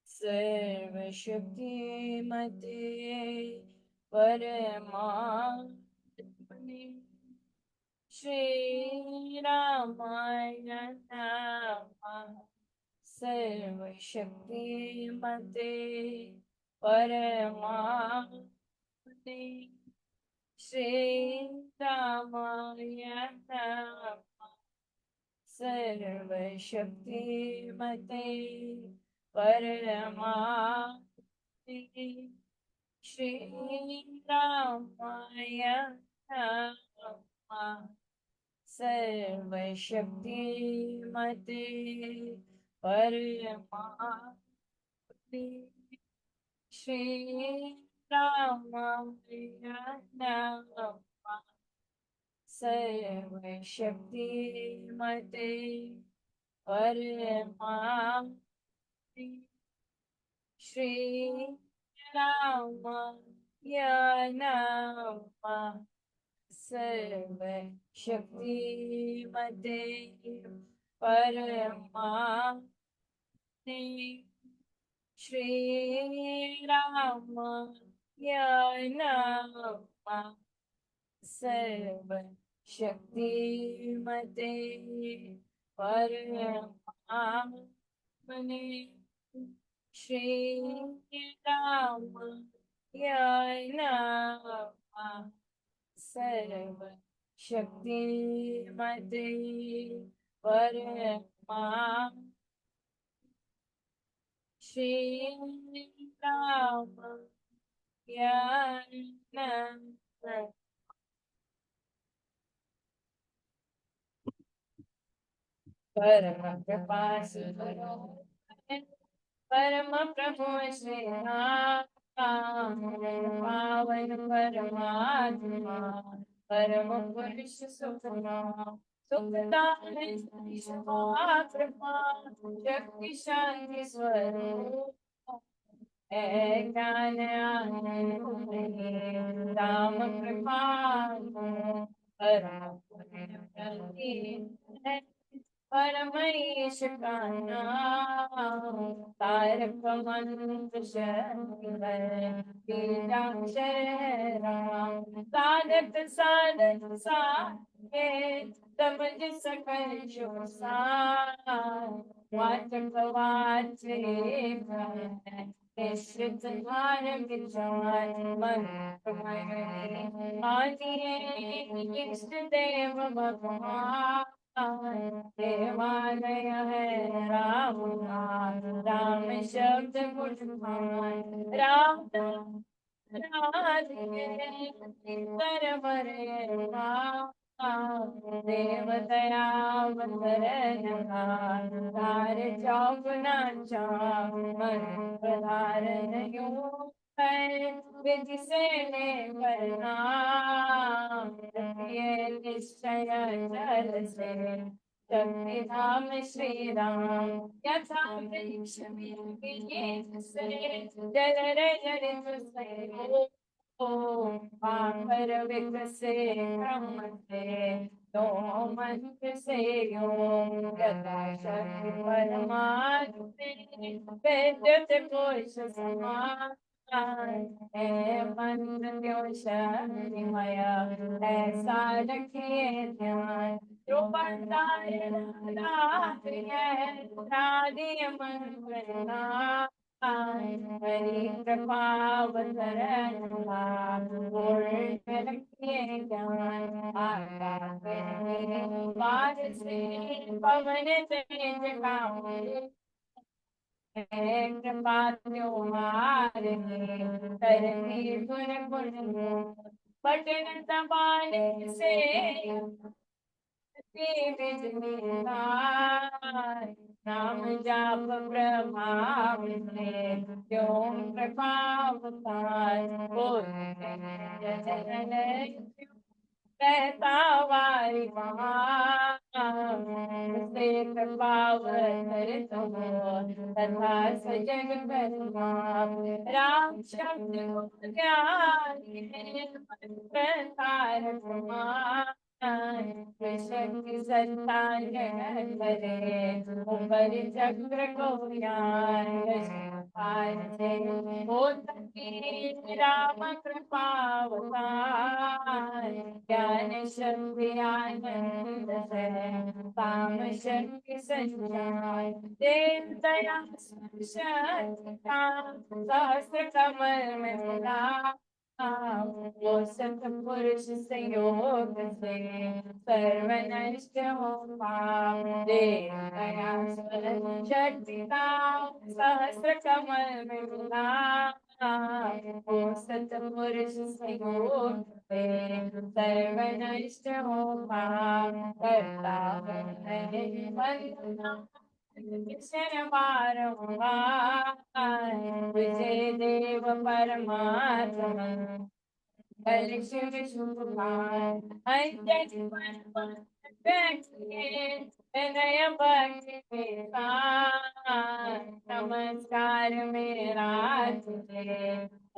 सर्वशक्तिमते परमात्मने श्रीरामाय नमः। सर्वशक्तिमते परमात्मने श्रीरामाय नमः। सर्वशक्तिमते परमात्मने श्रीरामाय नमः। सर्वशक्तिमते परमात्मने श्रीरामाय नमः। सर्वशक्तिमते परमात्मने श्री रामाय नमः। सर्वशक्तिमते परमात्मने श्री रामाय नमः। सर्वशक्तिमते परमात्मने श्री रामाय नमः। सर्वशक्तिमते परमात्मने श्री रामाय नमः। परम कृपा सिंधु परम प्रभु श्री राम पावन परमात्मा परम पुरुष सुखनाम सुखदान कृपा शक्ति शांति स्वरूप है ज्ञान आनंद राम कृपालु परम पुण्य परमैश का नाम तारक मंत्र शंकर बीजाक्षर राम साधक साधक साधे समझ सकल शुभ सार वाचक वाचे निश्चित भार विचार मन मानिए इष्ट देव भगवान देवालय है राम नाम राम शब्द बुझान राम सरवर देवतया तार चौक नाचा मन प्रधारण विधि से प्रणाम निश्चय जल से शक्ति धाम श्री राम यथा वृक्ष में जल जरित से पाखर विकसे क्रम से तो मंत्र से यथा शक्ति परमात्मा वेद्यत कोश समान मंत्र त्यो शक्तिमय ऐसा रखिए ध्यान जो पंडायन राधे मंत्र हरि कृपावतरण पूर्ण रखिए ज्ञान आकाश से पवन तेज का कृपात्यो मारे करती गुण गुण बटन दबाने से नाम जाप प्रभाव से क्यों प्रभावतार कहता वारी से कृपावर तथा सजग राम शब्द ज्ञान प्रसार शक्ति सत्ता जगत करे ऊपर चक्र को ज्ञान हो सके राम कृपावतार ज्ञान शक्ति आनंद से काम शक्ति संचार देव दया सहस्र कमल में मिला वो सतपुरुष संयोग से सर्वनष्ट हो पाप देव दया शक्ति सहस्र कमल में मिला वो सतपुरुष संयोग से सर्वनष्ट हो पाप करता है वंदना बारंबार विजय देव परमात्मा कर शिव शुभान अंजन पर बैठिए विनय भक्ति के साथ नमस्कार मेरा तुझे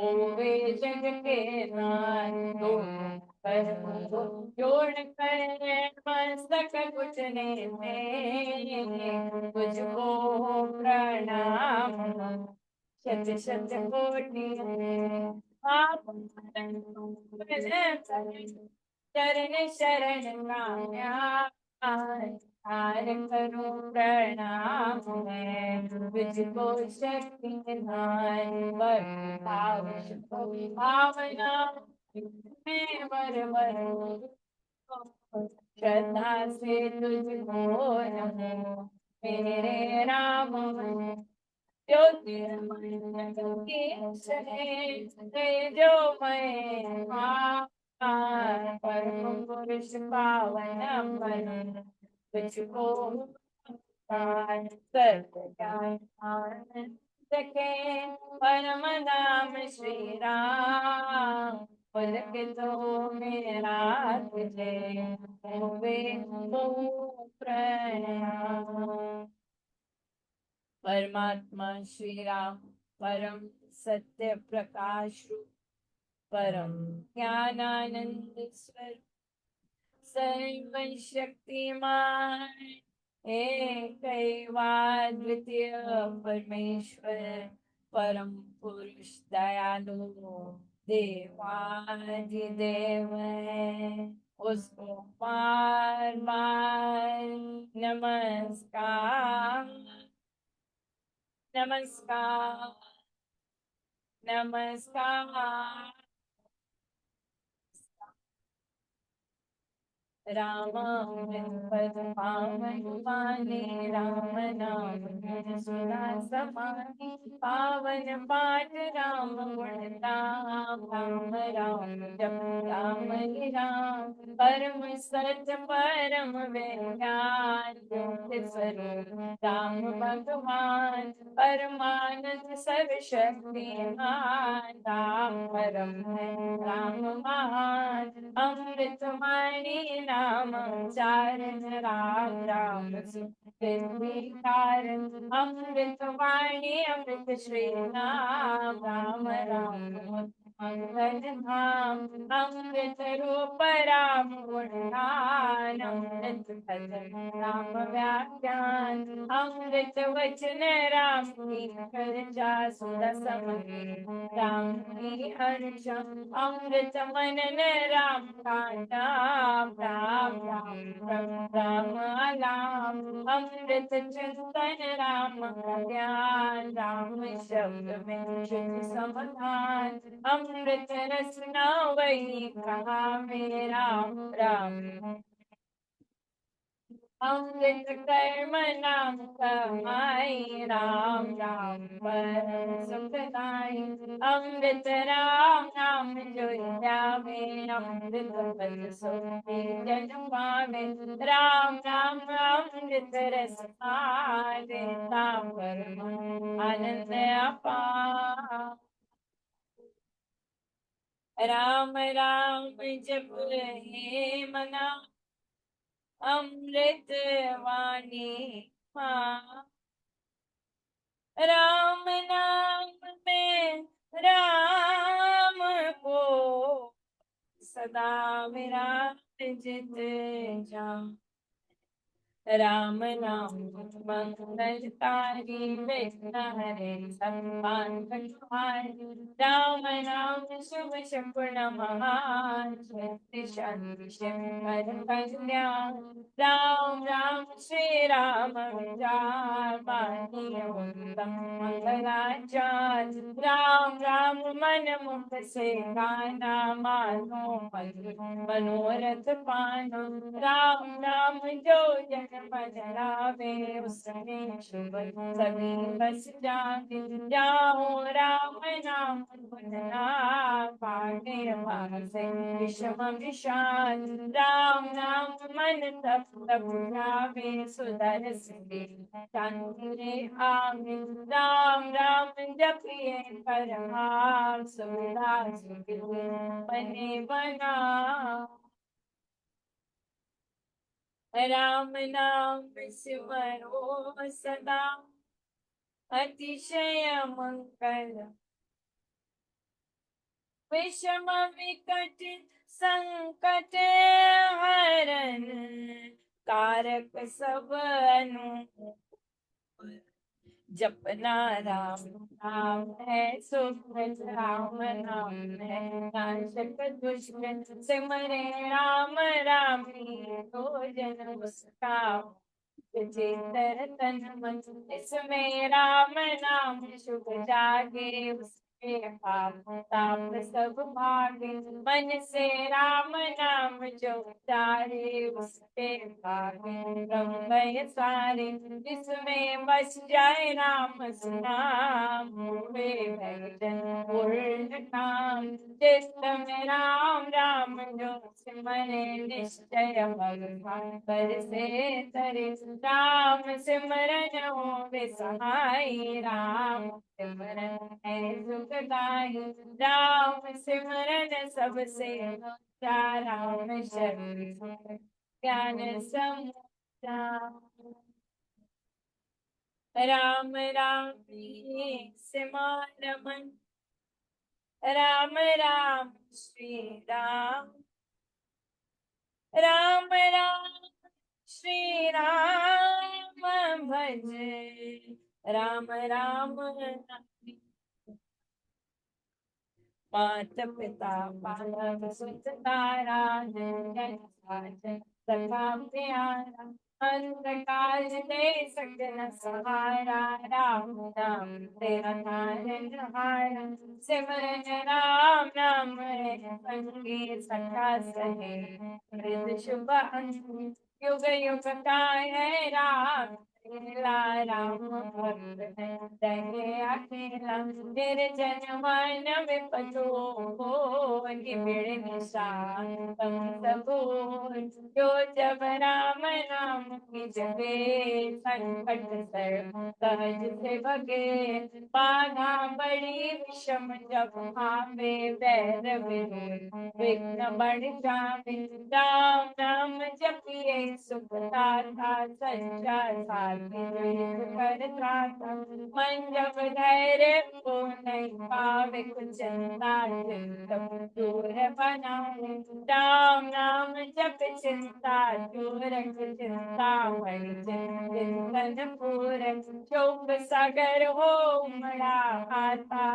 ओवे जग के नाथ तो कर जोड़ कर मस्तक कुचने में तुझको प्रणाम शत शत कोटि आप चरण शरण काम्या हार करो प्रणाम है तुझको शक्ति निधान वर भावना में वर श्रद्धा से तुझको नमो मेरे राम ज्योतिर्मय जो मैं परम पुरुष पावन परम तुझको सर्वज्ञान सके परम नाम श्री राम पुलकित हो मेरा तुझे होवे तो प्रणाम। परमात्मा श्री राम परम सत्य प्रकाश रूप परम ज्ञानानंद स्वरूप सर्व शक्तिमान द्वितीय परमेश्वर परम पुरुष दयालु देवाधिदेव है उसको बार बार नमस्कार नमस्कार नमस्कार। राम पद पावन पाने राम नाम सुना समाधि पावन पाठ राम गुण राम राम राम जप राम ही राम परम सत्य परम विज्ञान ज्योति स्वरूप राम भगवान परमानंद सर्वशक्तिमान राम परम है राम महान अमृत वाणी नाम चारण राम राम कारण अमृत वाणी अमृत श्री राम राम राम मंगल धाम अमृत रूप राम गुणगान अमृत भजन राम व्याख्यान अमृत वचन राम की प्रजा सुर समझ राम की हर्ष अमृत मनन राम का नाम राम राम राम राम अमृत चिंतन राम का ज्ञान राम शब्द में शुद्ध समाधान अमृत रसना वही कहा मेरा राम अमृत कर्म नाम कमाई राम राम परम सुखदाई अमृत राम नाम जो जावे अमृत पद सोते जन पावे राम राम अमृत रस पावे राम परम आनंद अपार राम राम जप हे मना अमृत वाणी माँ राम नाम में राम को सदा विराजित जाऊं राम नाम मंगलकारी विघ्न हरे सम्मान राम नाम शुभ शकुन महान शक्ति शांति शिव कल्याण राम राम श्री राम विचार मानिए उत्तम मंगलाचार राम राम मन मुख से गाना मानो मनोरथ पानो राम राम जो जन मन लावे उसमें शुभ सभी बस जागे जाओ राम नाम गुणना पाटे पासे विषम विषाद राम नाम मन तप तप जावे सुधर से शांति आवे राम राम जपिए परमार सुविधा सुखी बने बना राम नाम सिमरो सदा अतिशय मंगल विषम विकट संकट हरण कारक सब अनु जपना राम नाम है सुख राम नाम है नाशक दुष्ट सिमरे राम रामी तो जन मुस्कान चेतर तन मन इसमें राम नाम शुभ जागे उसके पाप ताप सब भागे मन से राम नाम जो उचारे उसके भागे ब्रह्म भय सारे जिसमें बस जाए राम सुनाम हुए भजन पूर्ण काम चित्त में राम राम जो सिमरे निश्चय भगवान पर से तरे राम सिमरन होवे सहाय राम सिमरन है सुखदाई राम सिमरन सबसे ऊंचा राम शरण ज्ञान समुद्रा राम राम सिमर मन राम राम श्री राम राम राम श्री राम भज राम राम मात पिता पालक सुत तारा जन साजन सखा प्यारा अंधकार दे सकन सहारा राम नाम तेरा तारन हारा सिमरन राम नाम रे संगी सखा सहे मृद शुभ अंगी युग युग का है राम लीला राम भक्त दहे अकेला निर्जन मन विपदो बिड़ निशान तम सबूर जो जब राम नाम की जपे संकट सर सहज से भगे बाधा बड़ी विषम जब आवे वैर विघ्न बढ़ जावे राम नाम जपिए सुख दाता सच्चा साथी कर त्राता मन जब धैर्य को नहीं पावे कुछ चिंता दूर बनाए राम नाम जप चिंता दूर चिंता बड़ी चिंतन पूरन शोक सागर हो उमड़ा आता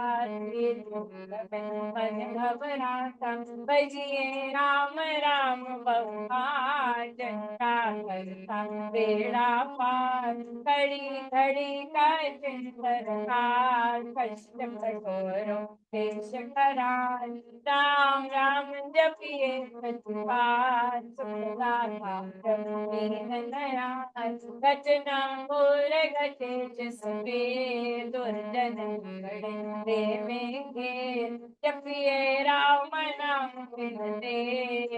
मन घबराता बजिए राम राम बहुहार जटा करता बेड़ा पार घड़ी घड़ी का चिंतन हार कष्ट कठोरों देश करार राम राम जपिए सतपाल सुखदाता दयाल घटना मोर घटे जिसपे दुर्जन गणे देवेंगे जपिए राम नाम बिनते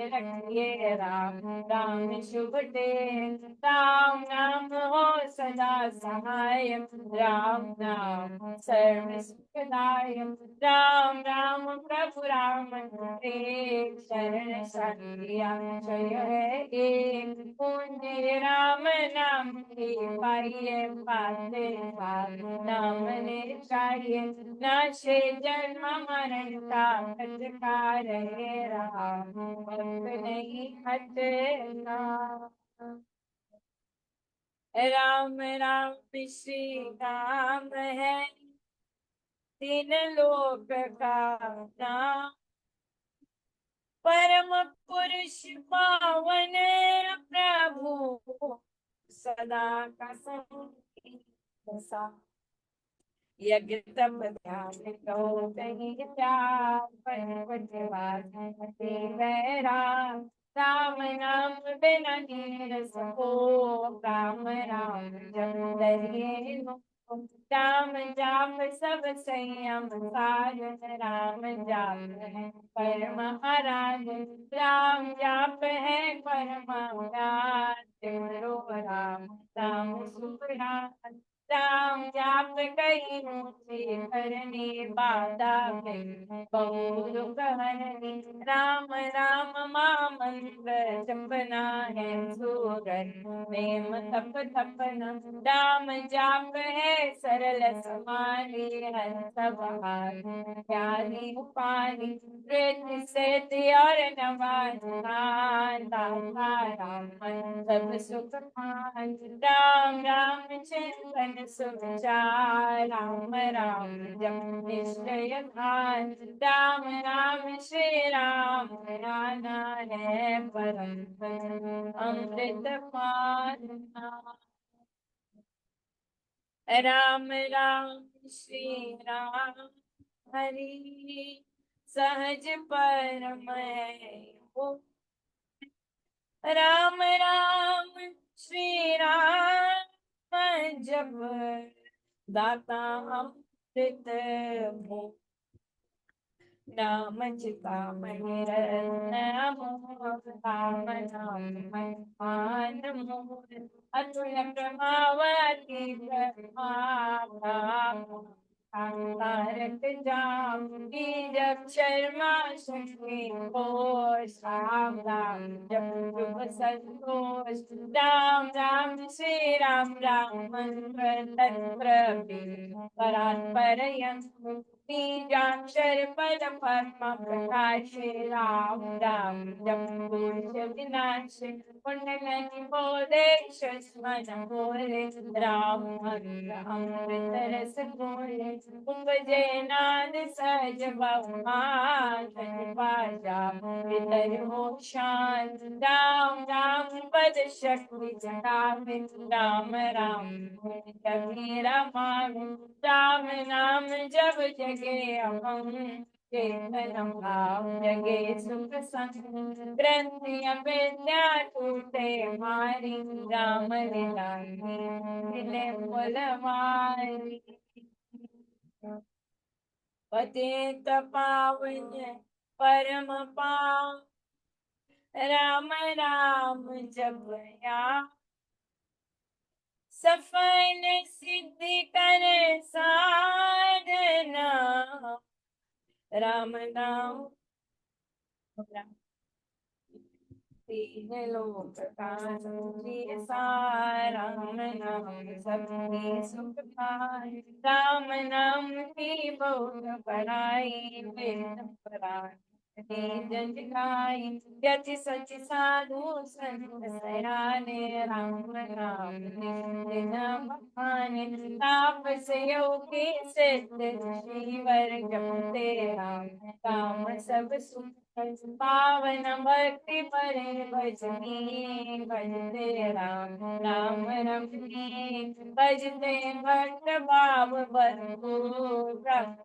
रखिए राम राम शुभ दे राम नाम हो सदा सहाय राम नाम सर्व सुखदायक राम राम प्रभु राम एक शरण शरणिया जय है एक पुण्य राम नाम की पाइये पाते नाम ने चाहिए नाशे जन्म मरण का अंधकार रहे रहा नहीं हटना राम राम श्री राम है तीन लोक का नाम परम पुरुष पावन प्रभु सदा का संगी यज्ञ तप ध्यान कहो कहीं त्याग पर्वत वैराग राम नाम बिना नीरस को, राम राम जप दरिए लो। राम जाप सब संयम साधन, राम जाप है परम आराधन। राम जाप है परम आराधन, सिमरो राम राम सुखराम। राम जाप कई मुझे करने, बाधा बहु दुख हरने। राम राम मां मंत्र जपना है सूरन, नेम तप तपना। राम जाप है सरल समाधि, हर सब हार प्यारी पानी। वृद्धि सेति और नवाधान, दाता राम सब सुख पान। राम राम चिंतन सुविचार, राम राम जप निश्चय ध्यान। राम राम श्री राम राना है परम अमृत पान। राम राम श्री राम हरि, सहज परम है। राम राम श्री राम जप, दाता अमृत भो। नाम चितामणि रत्न मोह, राम नाम मान मोह। अतुल प्रभावती प्रभाव, तारक जाम जब शर्मा शक्ति घोष। राम राम जप शुभ संतोष। राम राम श्री राम राम मंत्र तत्प्रभु परात्परयम्। बीजाक्षर पद पद्म प्रकाश, राम राम जप दोष विनाश। पुण्य बोधेश स्मरण बोले, राम मंत्र अमृत रस बोले। उपजे नाद सहज बहुमान, पाशा पितर हो शांत। राम राम पद शक्ति जगावे, राम राम कबीर मावे। राम नाम जब जगे अहम, चेतन भाव जगे सुख संग। ग्रंथि विद्या टूटे मारी, राम लीलानी मिले फुलवारी। पतित पावन परम पावन, राम राम जपया। सफल सिद्धि कर साधना, राम नाम। तीन लोक का सुखी सार, राम नाम सबके सुख पाए। राम नाम की बहुत बड़ाई, वेद पुराण जन गाई। यति सच साधु संत सयाने, राम नाम दिन बखाने। ताप से योगी सिद्ध ऋषिवर, जपते राम काम सब सुख पावन। भक्ति परे भजनी, भजते राम राम रमनी। भजते भक्त भाव भरपूर,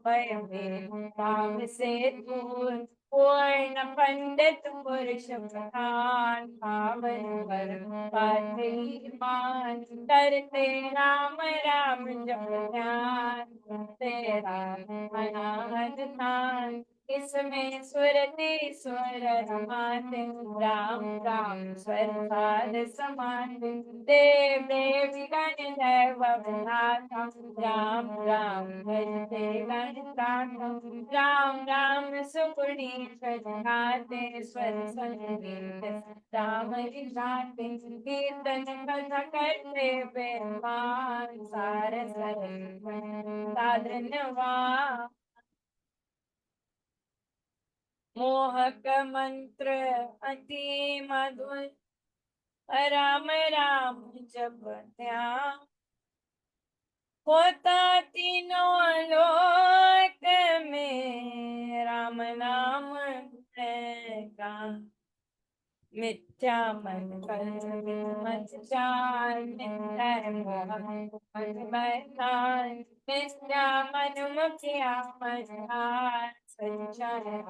भय में भाव से दूर। पूर्ण पंडित पुरुष प्रधान, पावन पर पाथी मान। करते राम राम जप ध्यान, करते राम अनाहत नाम। इसमें सुरति सुर रमाते, राम राम स्वर साध समाते। देव देवी गण दैव अवतार, राम राम भजते गण गाथा। राम राम सुपुनी गाते, स्वर संगीत राम गाते। कीर्तन कथा करते बेमान, सार साधनवा। मोहक मंत्र अति मधुर, राम राम जप ध्यान। होता तीनों लोक में, राम नाम का। क्या मन कर मत जान है मोह मन बैठान मिथ्या मन मुखिया मझार संचय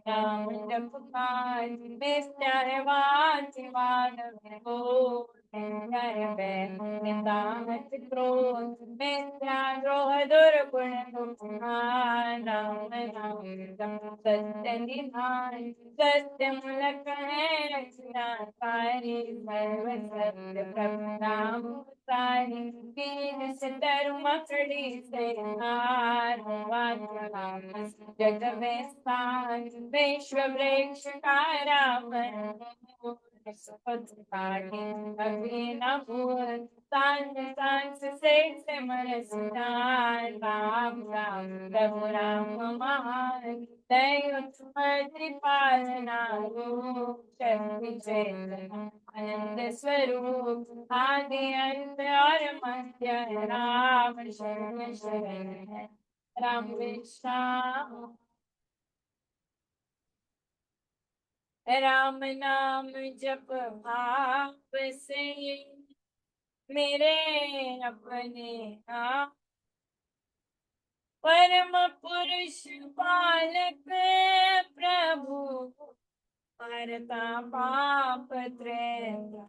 नाम जपकार मिथ्या वाचिवाद विभो जय निदानत क्रोध मिथ्या द्रोह दुर्गुण तुम्हार राम नाम जप सत्य निधान सत्य मूलक है रचनाकारी सर्व सत्य प्रभु नाम सारी दीन सितर मकड़ी से हार वाच जग विस्तार विश्व वृक्ष का रावण सुपथ काटे अभी न भूल सांझ सांझ से सिमर सुधार राम राम प्रभु राम महान दैवत कृपालना रूप शक्ति चेतन आनंद स्वरूप आदि अंत और मध्य राम शरण शरण है राम विश्राम राम नाम जप भाव से मेरे अपने आप परम पुरुष पालक प्रभु हरता पाप त्रय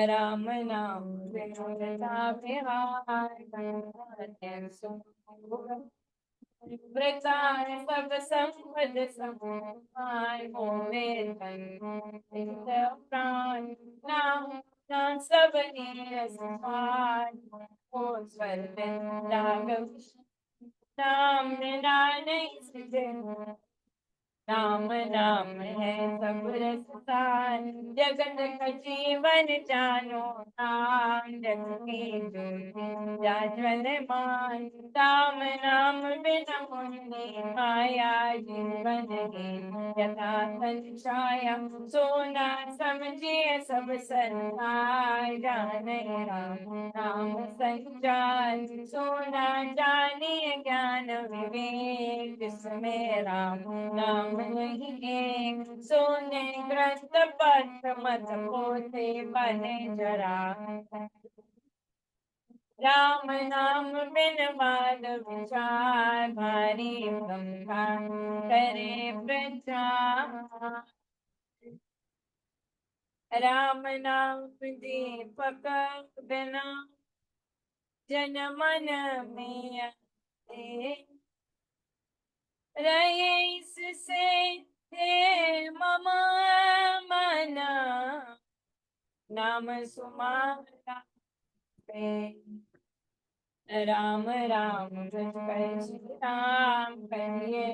राम नाम विनुरता विहार प्रचार सब संपद समार होवे प्राण नाम ना सब निरसमान हो स्वर राघव नाम नहीं सृजन राम नाम है सब रसदार जगत का जीवन जानो नाम जग की ज्योति जाज्वल मान राम नाम बिन मुनि माया जीवन ही यथा संचाया सोना समझिए सब संसार जाने राम नाम संचार सोना जानिए ज्ञान विवेक जिसमें राम नाम नहीं एक सोने ग्रस्त पत्र मत पोते बने जरा राम नाम बिन बाल विचार भारी गंगा करे प्रचार राम नाम दीपक बिना जन मन में आते रहे इससे हे मम मना नाम सुमारा राम राम राम करिए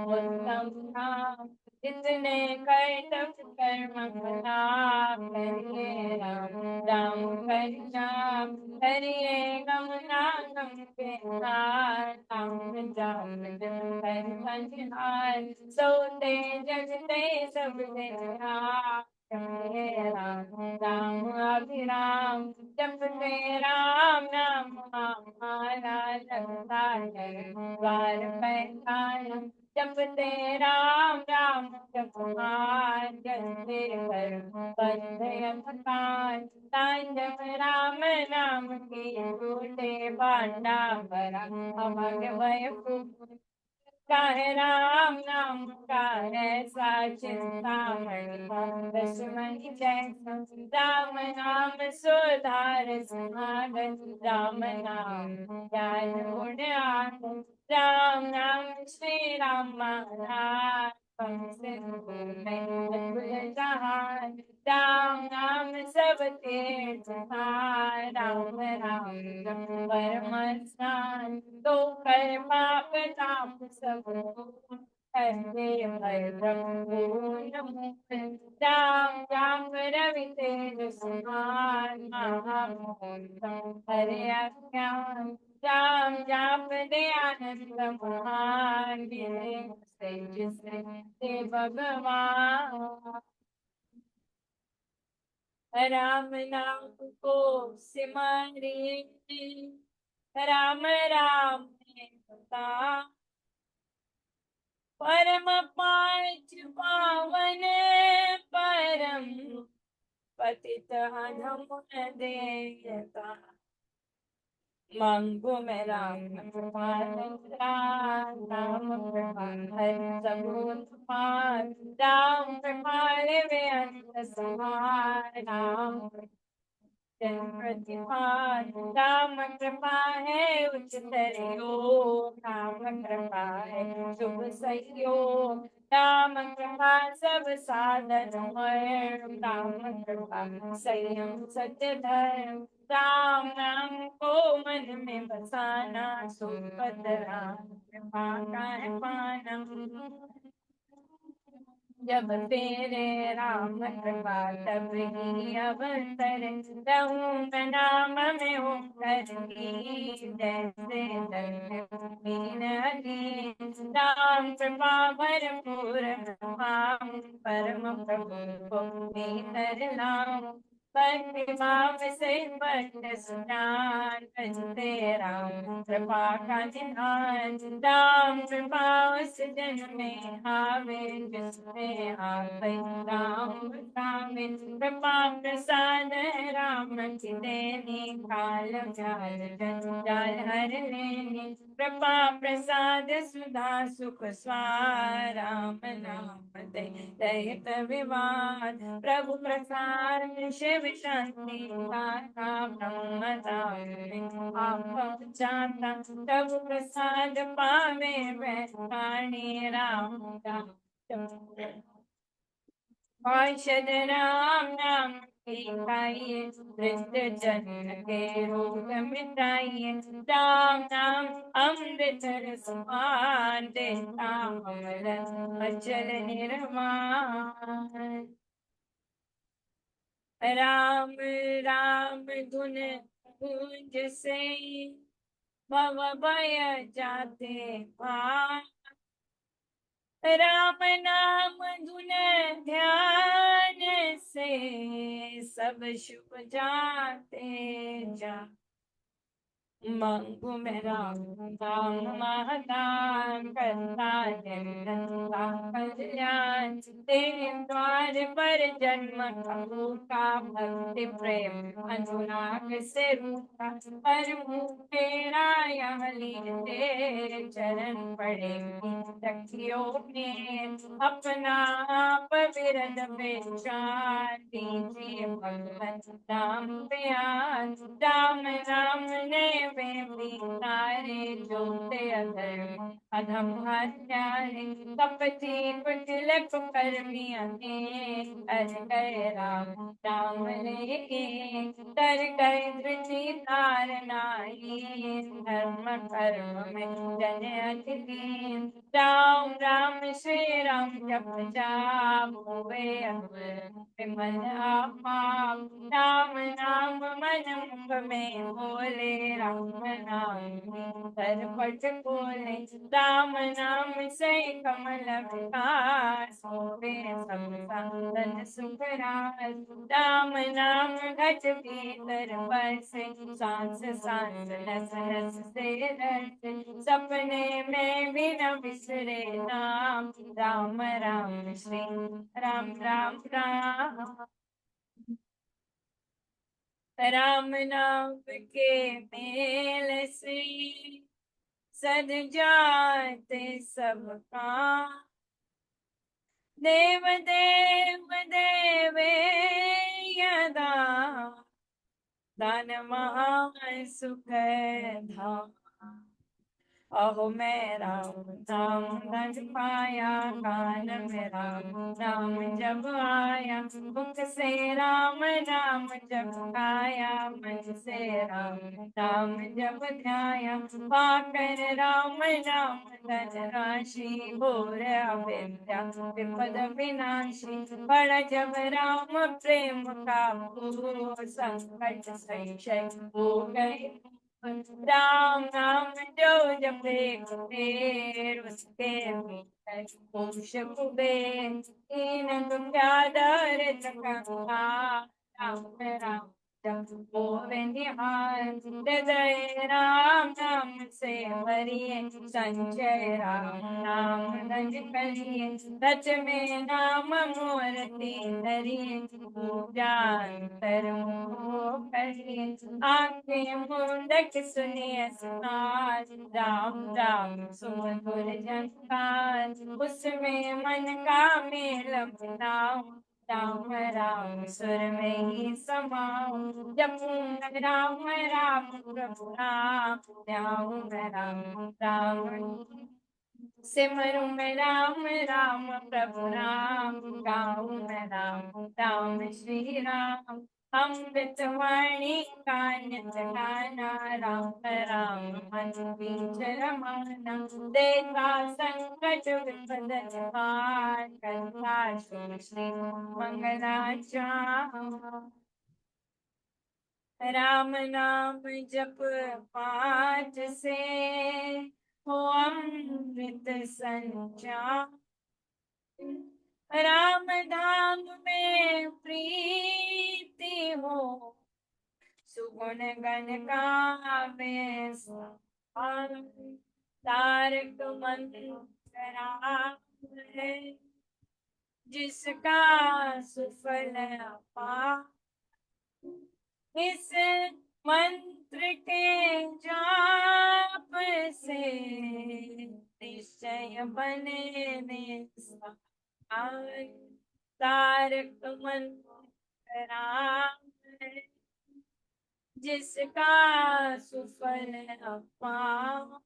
उत्तम नाम जितने कर्तव्य कर्म नाम करिए राम राम कर नाम करिए गम नाम के राम जाम कर संहार सोते जगते सब राम राम अभिराम जपते राम नाम हमारा लगता है द्वार पैठान जपते राम राम जपमान जपते कर बंध अंधकार तांडव राम नाम के टूटे बांडा भरा अमर भय काहे राम नाम का ऐसा चिंतामणि दुश्मन जैसा राम नाम सुधार समागम राम नाम ज्ञान गुण आनंद राम नाम श्री राम महाराज जहान राम नाम सब तीर्थ राम राम परम स्नान तो कर पाप ताप सब हरे भय ब्रह्म राम राम रवि तेज समान महामोहन हरे अज्ञान राम जाप दे आनंद महान से जिससे भगवान राम नाम को सिमरिए राम राम ने बता परम पांच पावन परम पतित अधम देयता मंगो में राम कृपाल राम कृपाल सबूत पाल राम कृपाल वे अंत सहाय राम प्रतिभा राम कृपा है उच्चतर योग राम कृपा है शुभ संयोग राम कृपा सब साधन है राम कृपा संयम सत्य धर्म राम नाम को मन में बसाना सुपद राम कृपा का है पाना जब तेरे राम कृपा तब ही अवसर रहूं नाम में होकर जैसे मीन राम कृपा भरपूर परम प्रभु को भीतर नाम भाव से पट स्नान भजते राम कृपा का निधान राम कृपा उस जन में आवे जिसमें आवे राम कामे कृपा प्रसाद राम की देनी काल जाल जंजाल हर लेनी कृपा प्रसाद सुधा सुख स्वार राम नाम दे रहित विवाद प्रभु प्रसाद शिव शांति दाता ब्रह्म आप जाता प्रभु प्रसाद पावे वैष्णी राम औषध राम नाम की खाइए वृद्ध जन के रोग मिटाइए राम नाम अमृत रसपान देता अमर अचल निर्माण राम राम धुन गूंज से भव भय जाते पार राम नाम धुन ध्यान से सब शुभ जाते जा मंगू में राम नाम महदान करता जनता कल्याण तेरे द्वार पर जन्म प्रभु का भक्ति प्रेम अनुराग से रूठा पर मुँह तेरा यह लीते चरण पड़े सखियों ने अपना आप विरद पहचान दीजिए भगवत राम प्यार राम राम ने वे तारे जोते अधर्म अधम हत्यारे कपटी कुटिल कुकर्मियों ने कर गए राम राम लेके डर गए धृति तारनाई धर्म कर्म में जन अतिदीन राम राम श्री राम जप जाप हुए विमल आप राम नाम मन मुख में बोले राम नाम सर पट बोले राम नाम से कमल विकास होवे सब संतन सुख रास राम नाम घट भीतर बसे सांस सांस नस नस से रस सपने में भी न बिसरे नाम राम राम श्री राम राम राम राम नाम के मेल से सद जाते सब काम देव देव देवे यदा दान महान सुख धाम अहो मैं राम नाम धन पाया कान में राम नाम जब आया मुख से राम नाम जब गाया मन से राम नाम जब ध्याया पाकर राम नाम धन राशि घोर अविद्या विपद विनाशी बड़ा जब राम प्रेम का पूर संकट संशय हो गए राम नाम जो जपे कुबेर उसके भीतर पुरुष कुबेर तीन दुखा दर चका राम राम होवे निहाल। हृदय राम नाम से भरिए, संचय राम नाम रज करिए। रच में नाम मूर्ति धरिए, पूजा अंतर मोह करिए। आंखें मूंदक सुनिए सुनार, राम राम सुमधुर झंकार। उसमें मन का मेल मिलाओ, राम राम सुर में ही समाओ। जपूं राम राम प्रभु राम, ध्याऊं मैं राम राम। सिमरूं मैं राम राम प्रभु राम, गाऊं मैं राम राम श्री राम। अमृत वाणी का नित गाना, राम राम मन बीच रमाना। देता संकट विपद पार, करता शुभ श्री मंगलाचार। राम नाम जप पाठ से हो अमृत संचार। राम धाम में प्रीति हो, सुगुण गण गावे सहार। तारक मंत्र राम है, जिसका सुफल अपार। इस मंत्र के जाप से निश्चय बने निस्तार। तारक मंत्र राम है, जिसका सुफल अपार।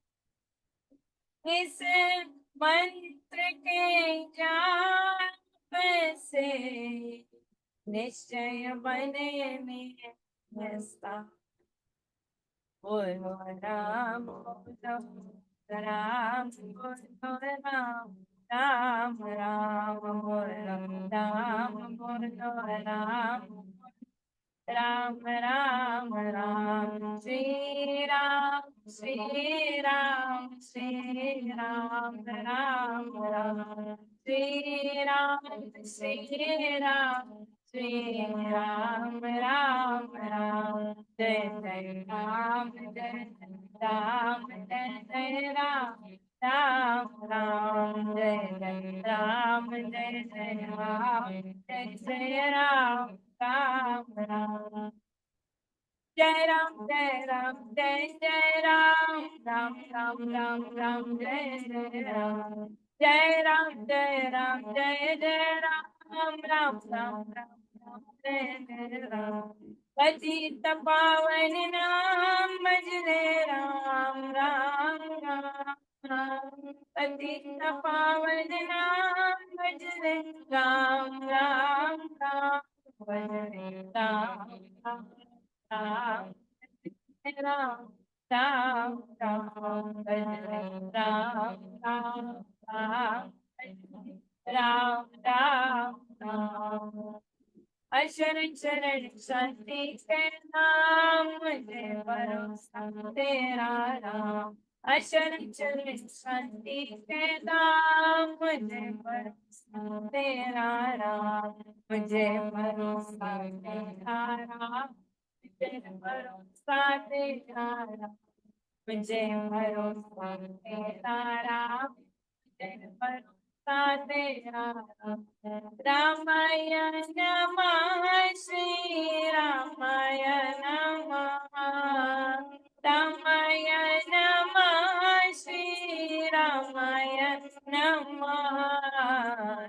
इस मंत्र के जाप से निश्चय बने में निस्तार। बोलो राम बोलो राम, बोलो राम राम राम, बोलो राम बोलो राम, राम राम राम। श्री राम श्री राम श्री राम, राम राम। श्री राम श्री राम श्री राम, राम राम। जय जय राम जय जय राम, जय जय राम राम राम। जय जय राम जय जय राम, जय जय राम राम राम। जय राम जय राम जय जय राम, राम राम राम राम जय जय राम। जय राम जय राम जय जय राम, राम राम राम राम जय जय राम। पतित पावन नाम भजले राम राम राम राम। पतित पावन नाम भजले राम राम राम, भजले राम राम राम राम राम राम। भजले राम राम राम, राम राम राम। अशरण शरण शांति के नाम, मुझे भरोसा तेरा राम। अशरण शरण शांति के नाम, मुझे भरोसा तेरा राम। मुझे भरोसा तेरा राम, मुझे भरोसा तेरा राम। मुझे भरोसा तेरा राम, मुझे भरोसा तेरा राम। रामायण नमः श्री रामायण नमः। रामायण नमः श्री रामायण नमः।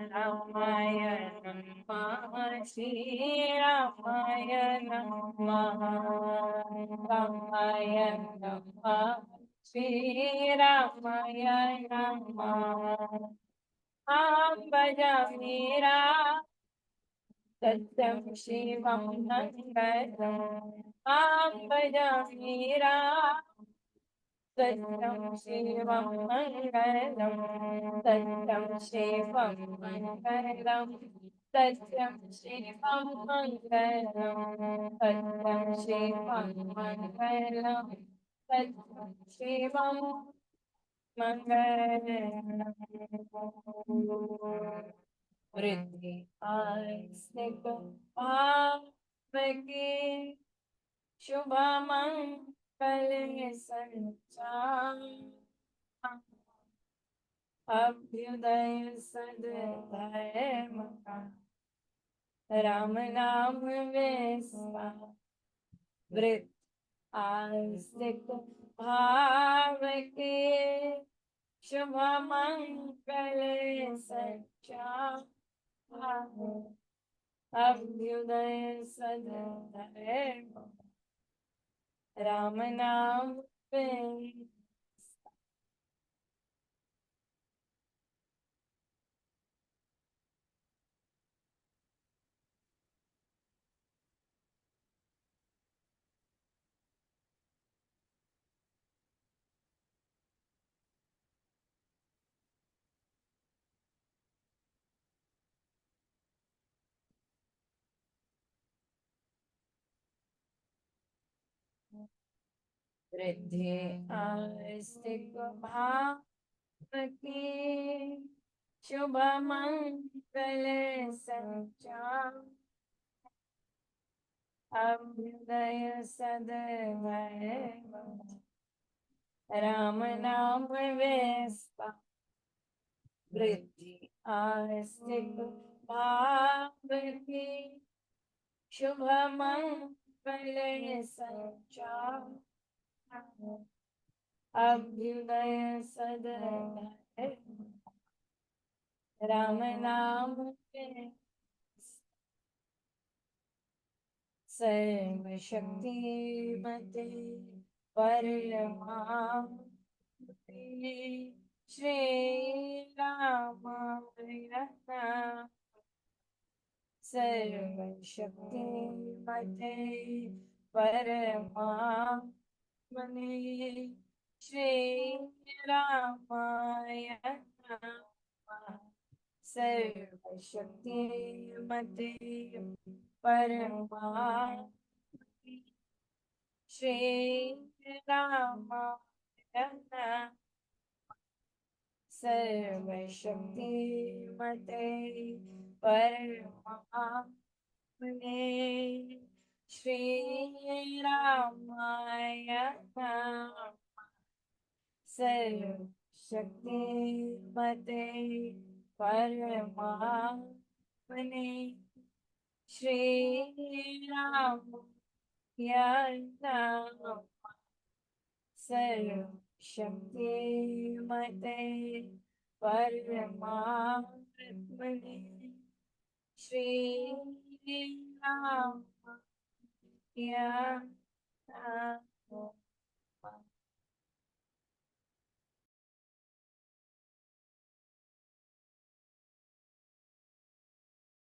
रामायण नमः श्री रामायण नमः। रामायण नमः श्री रामायण नमः। आम भजा मीरा, सत्यम शिवम नंदनम। आम भजा मीरा, सत्यम शिवम मंगलम। सत्यम शिवम मंगलम। सत्यम शिवम मंगलम। सत्यम शिवम मंगलम। सत्यम शिवम मंगलम। वृद्धि आस्तिक भाव की शुभमंगल संचार अभ्युदय सदधर्म का राम नाम वेसा वृत आस्तिक भाव के शुभमंगल संचार अभ्युदय सदधर्म राम नाम वेसा। वृद्धि आस्तिक भाव की शुभ मंगल संचार अभ्युदय सदभैव राम नाम वेस्पा वृद्धि आस्तिक भाव की शुभ मंगल संचार अभ्युदय सदभैव राम नाम वेस्पा। सर्वशक्तिमते परमात्मने श्री रामाय नमः। सर्वशक्तिमते परमात्मने श्री रामाय नमः। सर्वशक्तिमते परमात्मने श्री रामाय नमः। सर्वशक्तिमते परमात्मने श्री रामाय नमः। सर्वशक्तिमते परमात्मने श्री रामाय नमः। सर्वशक्तिमते परमात्मने श्री रामाय नमः।